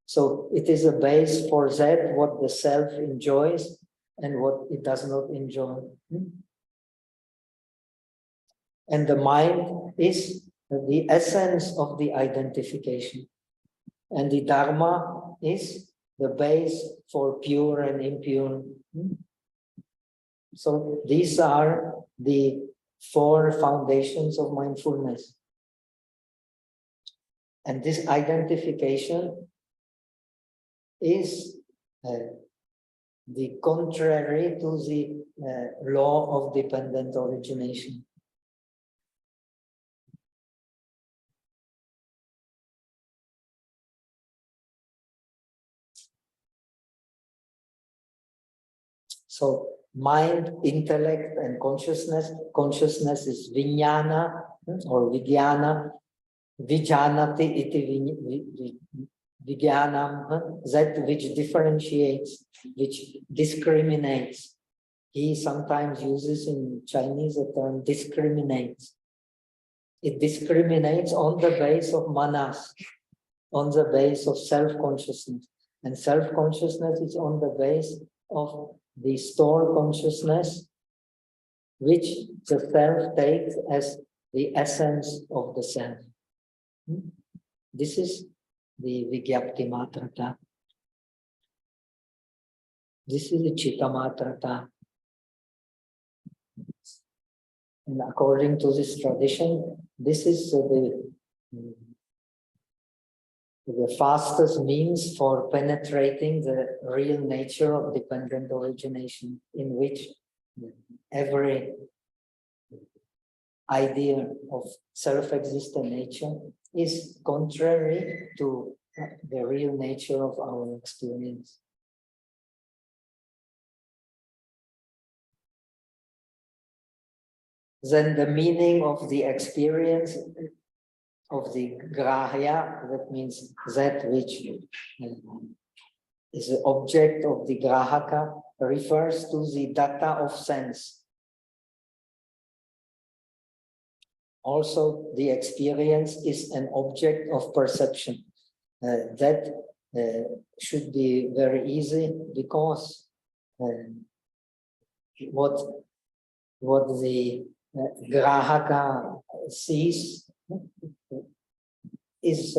So it is a base for that, what the self enjoys and what it does not enjoy. And the mind is the essence of the identification. And the Dharma is the base for pure and impure. So these are the 4 foundations of mindfulness. And this identification is the contrary to the law of dependent origination. So mind, intellect, and consciousness. Consciousness is vijnana or vijnana. Vijanati iti vijnanam, that which differentiates, which discriminates. He sometimes uses in Chinese the term discriminates. It discriminates on the base of manas, on the base of self-consciousness. And self-consciousness is on the base of the store consciousness, which the self takes as the essence of the self. This is the Vigyapti Matrata. This is the Chitta Matrata. And according to this tradition, this is the fastest means for penetrating the real nature of dependent origination, in which every idea of self-existent nature is contrary to the real nature of our experience. Then the meaning of the experience of the grahya, that means that which is the object of the grahaka, refers to the data of sense. Also, the experience is an object of perception. That should be very easy, because what the grahaka sees is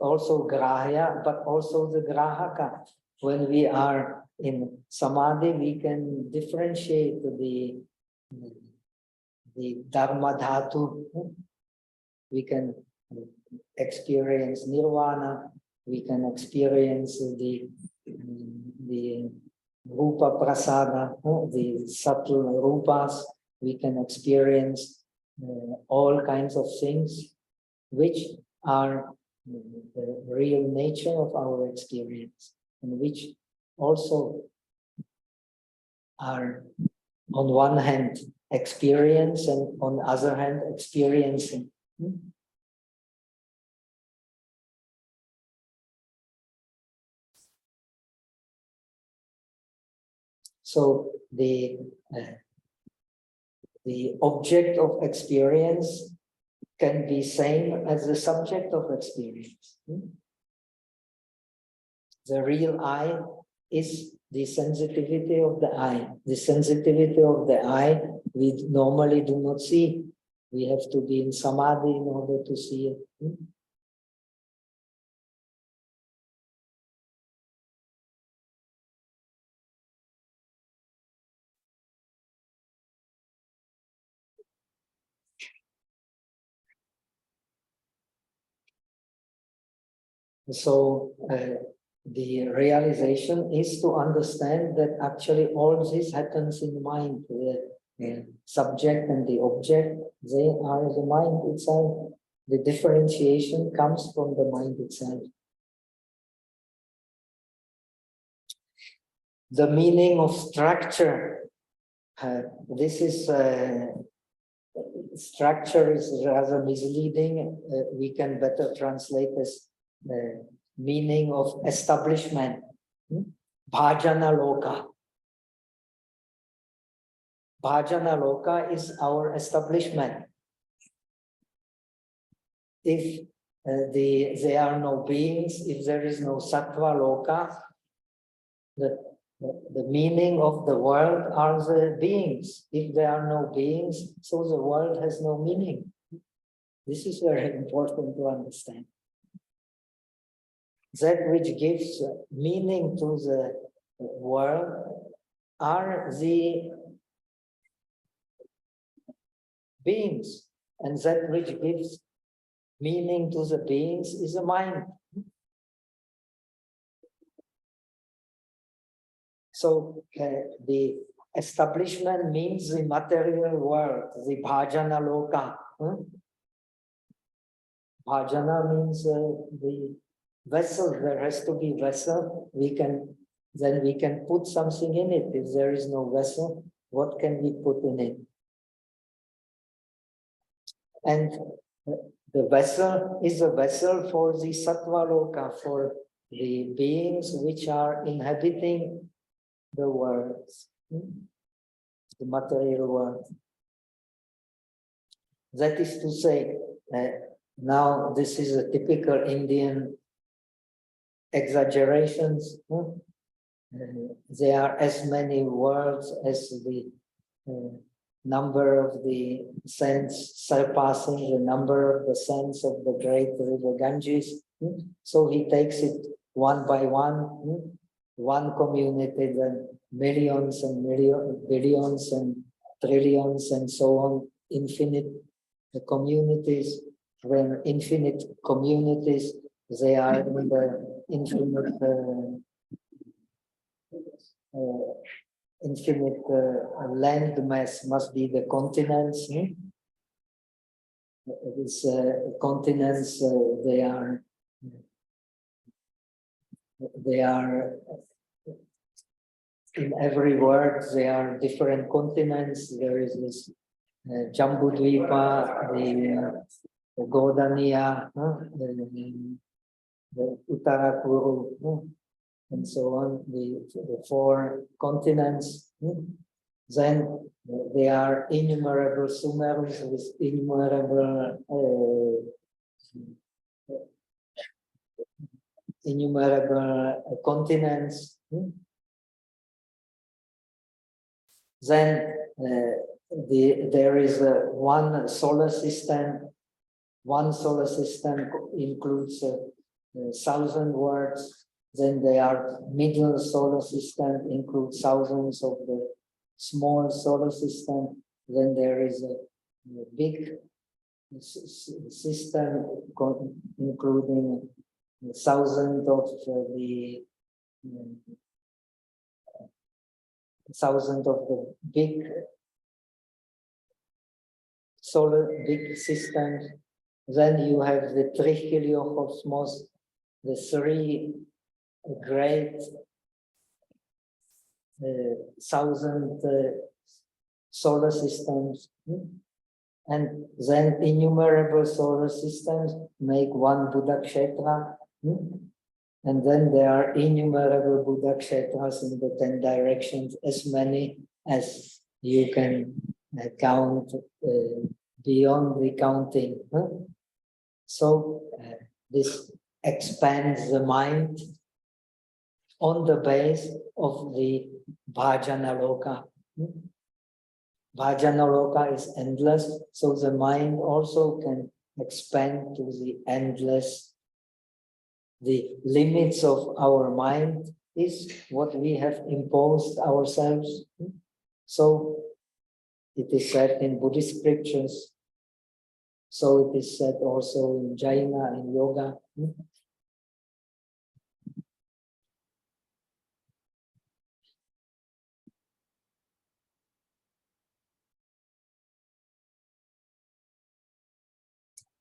also grahya, but also the grahaka. When we are in samadhi, we can differentiate the dharma dhatu. We can experience nirvana. We can experience the rupa prasada, the subtle rupas. We can experience all kinds of things which are the real nature of our experience, and which also are, on one hand, experience, and on the other hand, experiencing. So the object of experience can be same as the subject of experience. The real I is the sensitivity of the eye. The sensitivity of the eye we normally do not see. We have to be in samadhi in order to see it. So the realization is to understand that actually all this happens in the mind. The subject and the object, they are the mind itself. The differentiation comes from the mind itself. The meaning of structure. This is structure is rather misleading. We can better translate as meaning of establishment. Bhajana loka. Bhajana loka is our establishment. If there are no beings, if there is no sattva loka, the meaning of the world are the beings. If there are no beings, so the world has no meaning. This is very important to understand. That which gives meaning to the world are the beings, and that which gives meaning to the beings is the mind. So the establishment means the material world, the bhajana loka. Bhajana means the vessel. There has to be vessel. Then we can put something in it. If there is no vessel, what can we put in it? And the vessel is a vessel for the sattva loka, for the beings which are inhabiting the world, the material world. That is to say, now this is a typical Indian exaggerations. There are as many words as the number of the sands surpassing the number of the sands of the great river Ganges. So he takes it one by one. One community, then millions and millions, billions and trillions and so on, infinite communities. When infinite communities, they are in the infinite land mass must be the continents. These continents, they are in every word, there are different continents. There is this Jambudvipa, the Godania, the Uttarakuru, and so on, the 4 continents. Then there are innumerable Sumers with innumerable continents. Then there is one solar system. One solar system includes 1,000 worlds. Then there are middle solar system, includes thousands of the small solar system. Then there is a big system including thousands of the big solar big systems. Then you have the Trichiliocosmos, the 3 great 1,000 solar systems, and then innumerable solar systems make one Buddha Kshetra, and then there are innumerable Buddha Kshetras in the 10 directions, as many as you can count beyond the counting. So this expands the mind on the base of the bhajana loka. Bhajana loka is endless, so the mind also can expand to the endless. The limits of our mind is what we have imposed ourselves. So it is said in Buddhist scriptures, so it is said also in Jaina, in yoga.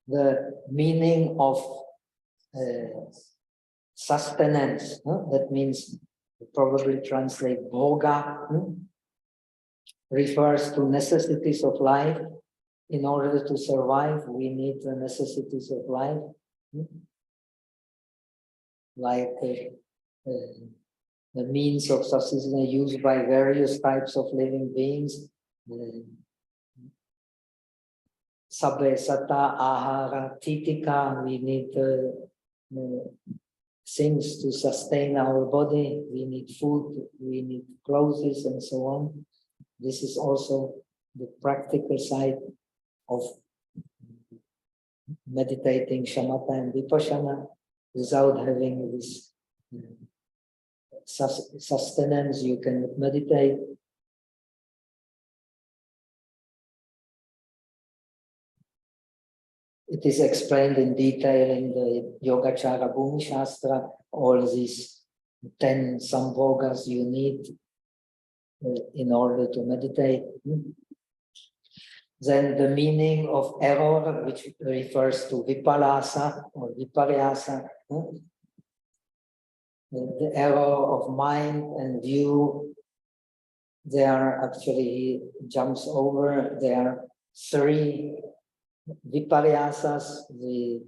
The meaning of sustenance, that means probably translate bhoga, refers to necessities of life. In order to survive, we need the necessities of life, like the means of subsistence used by various types of living beings. Sabbe, sata, ahara, titika, we need things to sustain our body. We need food, we need clothes, and so on. This is also the practical side of meditating shamatha and vipassana. Without having this sustenance, you cannot meditate. It is explained in detail in the Yogācāra Bhumi Shastra, all these 10 sambhogas you need in order to meditate. Then the meaning of error, which refers to vipalasa or viparyasa, the error of mind and view, there actually he jumps over, there are 3 viparyasas, the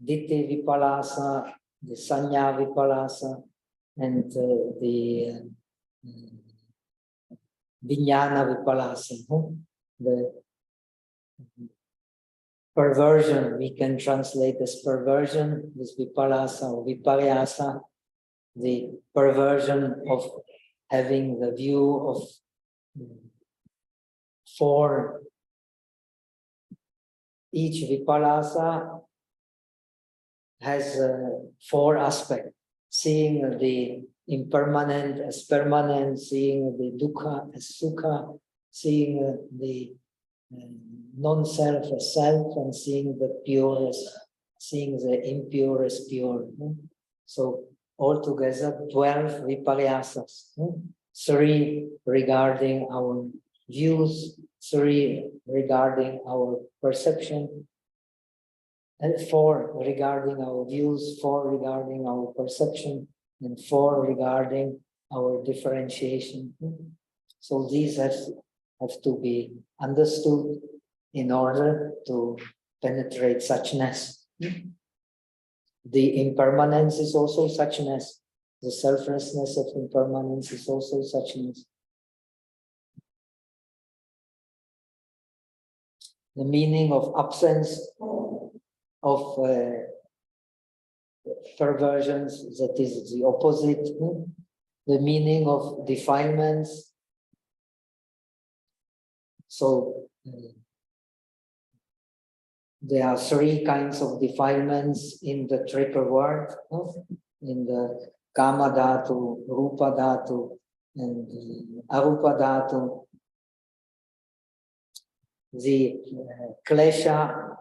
ditti vipalasa, the sanya vipalasa, and the vijnana vipalasa. The perversion, we can translate as perversion, this vipalasa or viparyasa, the perversion of having the view of 4. Each vipalasa has 4 aspects: seeing the impermanent as permanent, seeing the dukkha as sukha, seeing the non-self as self, and seeing the pure as, seeing the impure as pure. So altogether 12 viparyasas, 3 regarding our views, 3 regarding our perception, and 4 regarding our views, 4 regarding our perception, and 4 regarding our differentiation. So these have to be understood in order to penetrate suchness. The impermanence is also suchness. The selflessness of impermanence is also suchness. The meaning of absence of perversions, that is the opposite. The meaning of defilements. So there are 3 kinds of defilements in the triple world, in the kama dhatu, rupa dhatu, and arupa dhatu. The klesha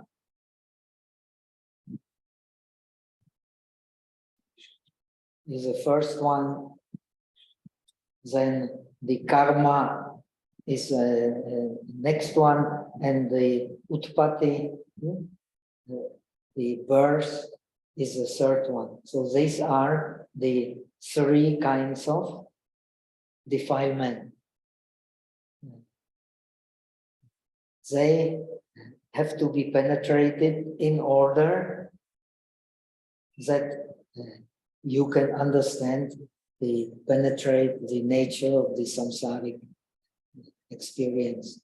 is the first one. Then the karma is next one, and the utpatti, the birth, is the third one. So these are the 3 kinds of defilement. They have to be penetrated in order that you can understand penetrate the nature of the samsaric experience.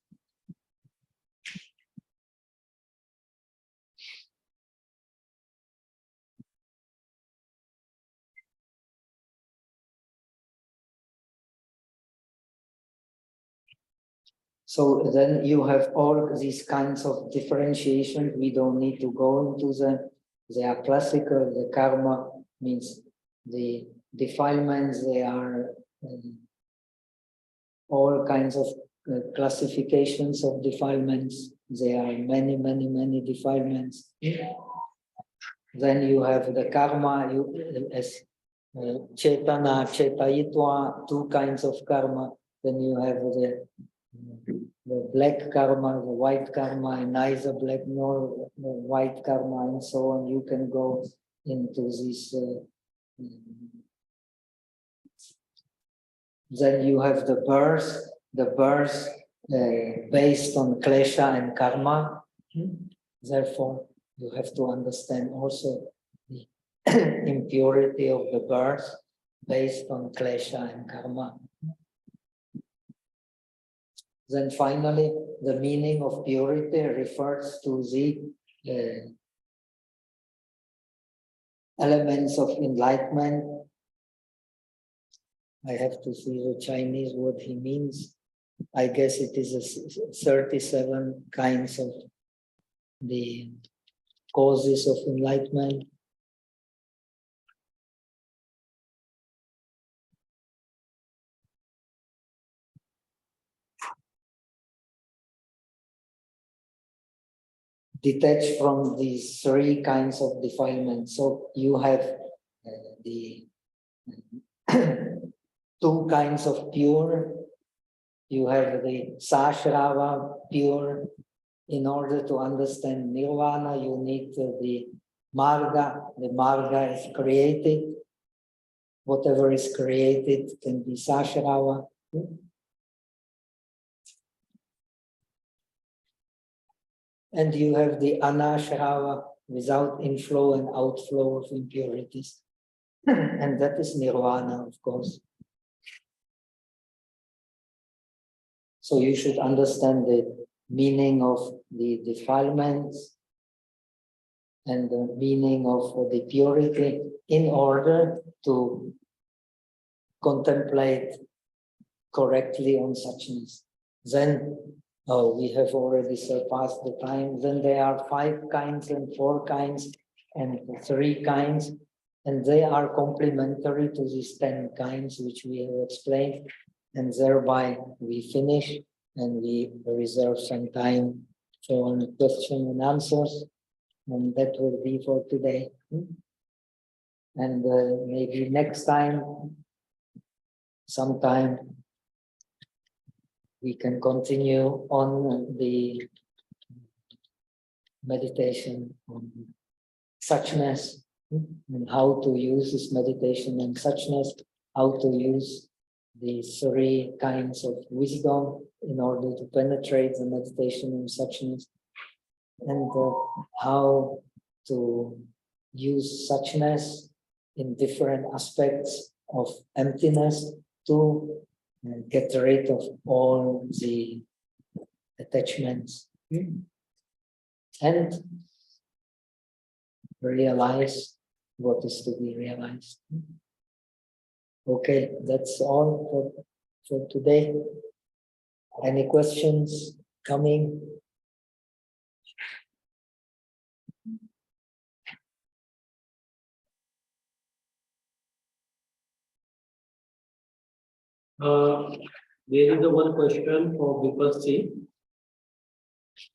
So then you have all these kinds of differentiation. We don't need to go into them. They are classical. The karma means the defilements. They are all kinds of classifications of defilements. There are many, many, many defilements. Then you have the karma, as chetana, chetayitva, 2 kinds of karma. Then you have the black karma, the white karma, and neither black nor white karma, and so on. You can go into this. Then you have the birth based on klesha and karma. Therefore, you have to understand also the impurity of the birth based on klesha and karma. Then finally, the meaning of purity refers to the elements of enlightenment. I have to see the Chinese what he means. I guess it is 37 kinds of the causes of enlightenment. Detached from these 3 kinds of defilement. So you have the 2 kinds of pure. You have the Sashrava, pure. In order to understand Nirvana, you need the Marga. The Marga is created. Whatever is created can be Sashrava. And you have the Anashrava, without inflow and outflow of impurities. And that is Nirvana, of course. So you should understand the meaning of the defilements and the meaning of the purity in order to contemplate correctly on suchness. Then, we have already surpassed the time. Then there are 5 kinds and 4 kinds and 3 kinds, and they are complementary to these 10 kinds which we have explained. And thereby we finish and we reserve some time for questions and answers. And that will be for today. And maybe next time, sometime, we can continue on the meditation on suchness and how to use this meditation on suchness, how to use the 3 kinds of wisdom in order to penetrate the meditation on suchness, and how to use suchness in different aspects of emptiness to get rid of all the attachments and realize what is to be realized. Okay, that's all for today. Any questions coming? There is one question for Vipassi.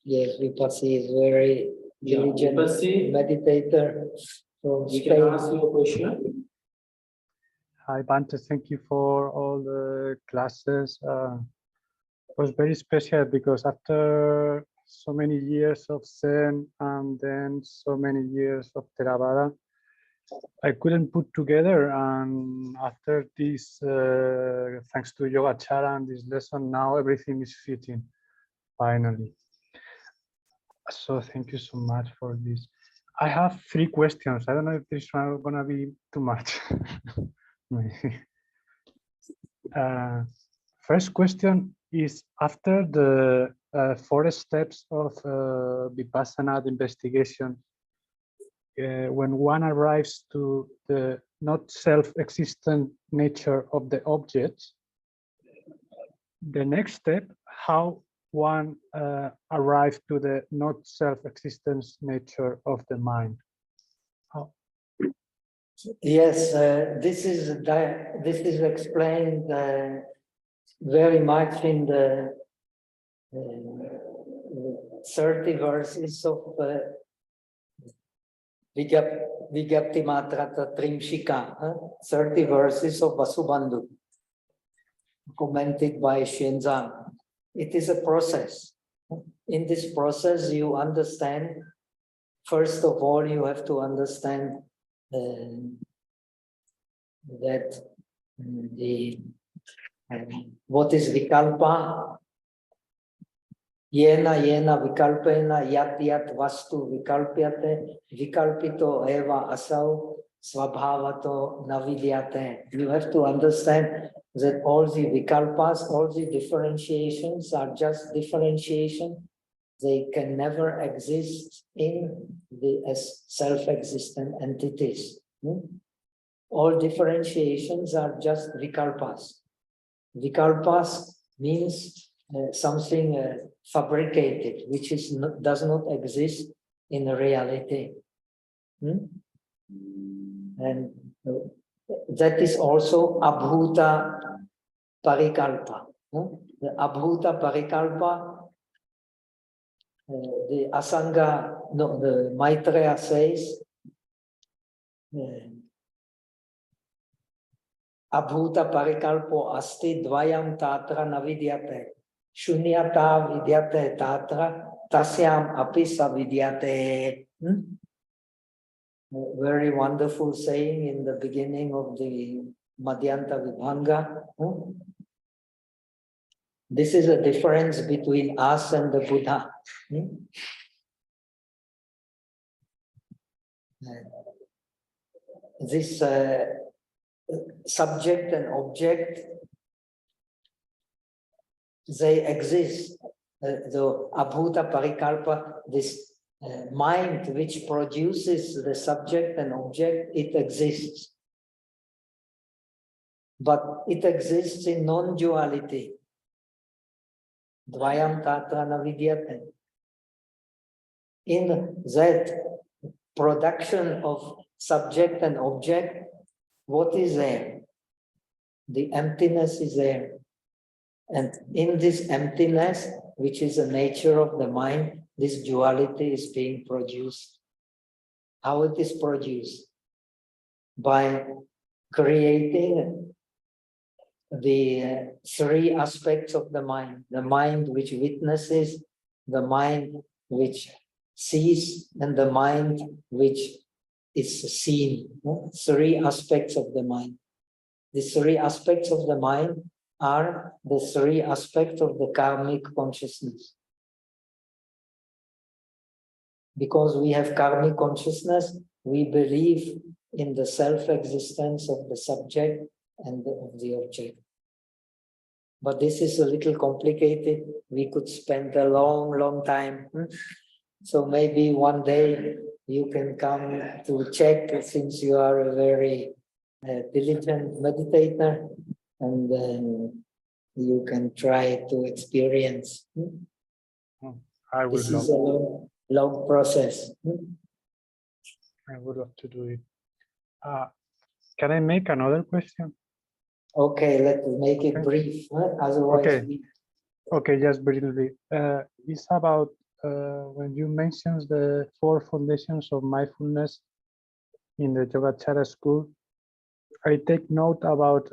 Yes, Vipassi is very diligent meditator. So you can ask your question. Hi, Bhante. Thank you for all the classes. It was very special because after so many years of Zen and then so many years of Theravada, I couldn't put together, and after this, thanks to Yogācāra and this lesson, now everything is fitting, finally. So thank you so much for this. I have 3 questions. I don't know if this one is going to be too much. First question is, after the 4 steps of Vipassana investigation, when one arrives to the not self-existent nature of the object, the next step, how one arrives to the not self-existence nature of the mind. How? Yes, this is explained very much in the 30 verses of Vigyapti Matrata Trimshika, 30 verses of Vasubandhu, commented by Shenzang. It is a process. In this process, you understand, first of all, you have to understand that what is Vikalpa? Yena vikalpena yat vastu vikalpyate vikalpito eva asau svabhavato navidyate. You have to understand that all the vikalpas, all the differentiations are just differentiation. They can never exist in the as self-existent entities. All differentiations are just vikalpas. Vikalpas means something fabricated, which does not exist in reality. And that is also abhuta parikalpa. The abhuta parikalpa, the Asanga, no, the Maitreya says, abhuta parikalpo asti dvayam tatra navidyate. Shunyata vidyate tatra tasyam api savidyate. Very wonderful saying in the beginning of the Madhyanta Vibhanga. This is a difference between us and the Buddha. This subject and object, they exist. The abhuta parikalpa, this mind which produces the subject and object, it exists. But it exists in non-duality. Dvayam tatra navidyate. In that production of subject and object, what is there? The emptiness is there. And in this emptiness, which is the nature of the mind, this duality is being produced. How it is produced? By creating the three aspects of the mind which witnesses, the mind which sees, and the mind which is seen. Three aspects of the mind. The three aspects of the mind are the three aspects of the karmic consciousness. Because we have karmic consciousness, we believe in the self-existence of the subject and of the object. But this is a little complicated. We could spend a long time. So maybe one day you can come to Czech, since you are a very diligent meditator, and you can try to experience. I would this is a long process. I would love to do it. Can I make another question? Okay, let's make it brief. Otherwise, okay, just briefly. It's about when you mentioned the 4 foundations of mindfulness in the Yogācāra school. I take note about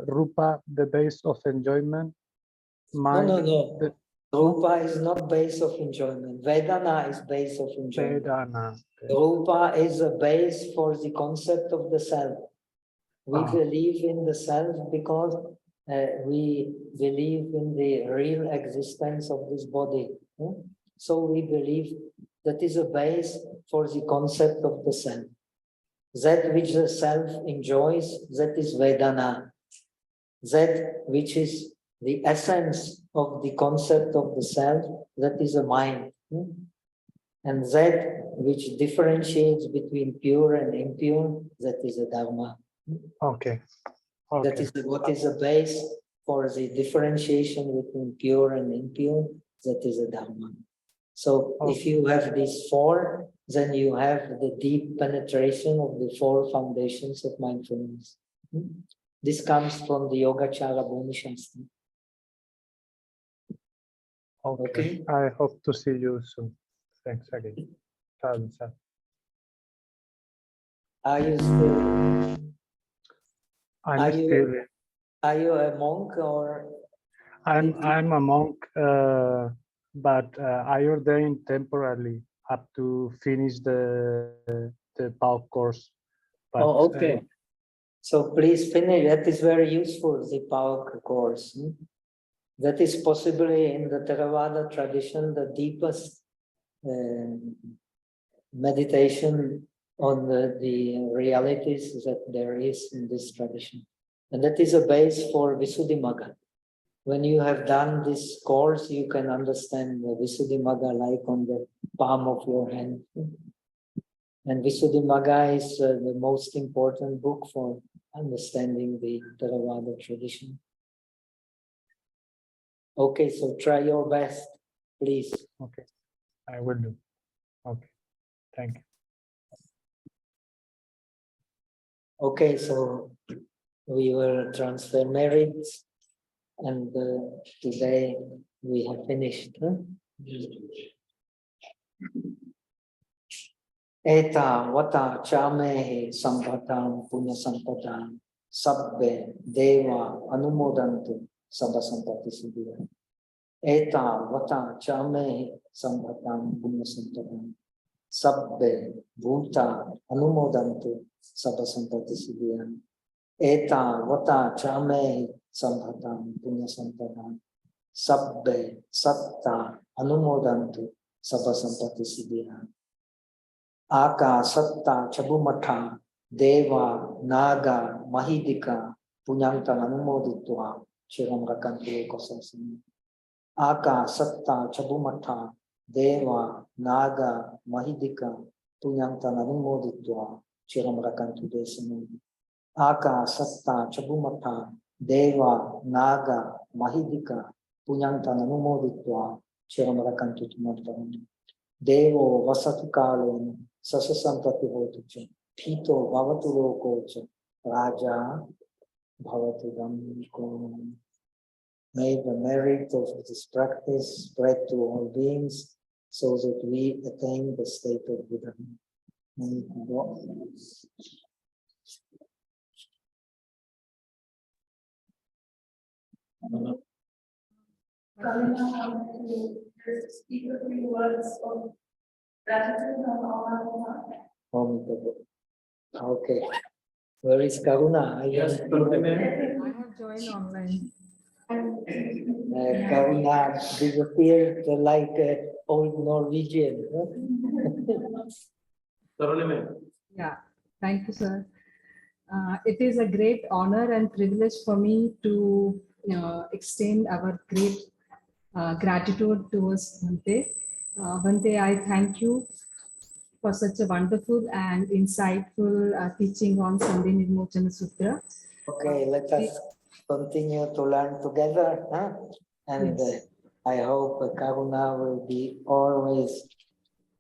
Rupa, the base of enjoyment. No. Rupa is not base of enjoyment. Vedana is base of enjoyment. Vedana. Okay. Rupa is a base for the concept of the self. We believe in the self because we believe in the real existence of this body. So we believe that is a base for the concept of the self. That which the self enjoys, that is Vedana. That which is the essence of the concept of the self, that is a mind. And that which differentiates between pure and impure, that is a Dharma. Okay. That is what is the base for the differentiation between pure and impure, that is a Dharma. So if you have these 4, then you have the deep penetration of the 4 foundations of mindfulness. This comes from the Yogācāra Bhumi Shastra. Okay. I hope to see you soon. Thanks again. Are you still? Are you a monk or? I'm a monk, but I ordained temporarily up to finish the Pa Auk course. But, okay. So please finish. That is very useful, the Pa Auk course. That is possibly in the Theravada tradition the deepest meditation on the realities that there is in this tradition. And that is a base for Visuddhimagga. When you have done this course, you can understand the Visuddhimagga like on the palm of your hand. And Visuddhimagga is the most important book for understanding the Theravada tradition. Okay, so try your best, please. Okay, I will do. Okay, thank you. Okay, so we will transfer merits, and today we have finished. Huh? Eta vata chamehi sampatam punya sampadam sabbe deva anumodantu sabba sampati siddhya. Eta vata chamehi sampatam punya sampadam sabbe bhuta anumodantu sabba sampati siddhya. Eta vata chamehi sampatam punya sampadam sabbe satta anumodantu sabba sampati siddhya. Aka satta chabumatha deva naga mahidika punyanta anumoditva chiram rakantu ekasasana. Aka satta chabumatha deva naga mahidika punyanta anumoditva chiram rakantu desana. Aka satta chabumatha deva naga mahidika punyanta anumoditva chiram rakantu tumartarana. Devo vasatu kalena sasa sampati hotucha pito bhavatu lokocha raja bhavatu dhammiko. May the merit of this practice spread to all beings so that we attain the state of Buddhism. Speak a few words of gratitude on our behalf. Okay. Where is Karuna? Yes, I have joined online. Karuna disappeared like old Norwegian. Yeah, thank you, sir. It is a great honor and privilege for me to extend our great gratitude towards Bhante. Bhante, I thank you for such a wonderful and insightful teaching on Samdhinirmocana Sūtra. Okay, let us continue to learn together. Huh? And Yes. I hope Karuna will be always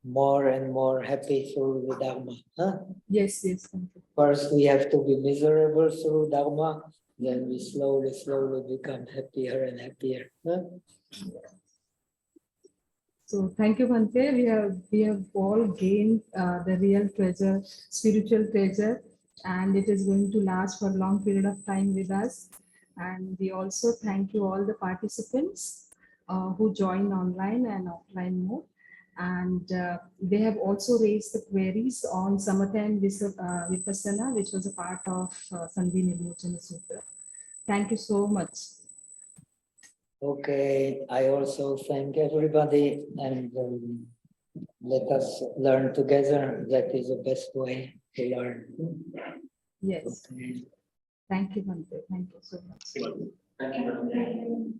more and more happy through the Dharma. Huh? Yes, yes. Thank you. First, we have to be miserable through Dharma, then we slowly become happier and happier. Huh? So thank you, Bhante. We have all gained the real treasure, spiritual treasure, and it is going to last for a long period of time with us. And we also thank you all the participants who joined online and offline mode. And they have also raised the queries on samatha and vipassana, which was a part of Samdhinirmocana Sūtra. Thank you so much. Okay, I also thank everybody, and let us learn together. That is the best way to learn. Yes. Okay. Thank you, Bhante. Thank you so much. Thank you.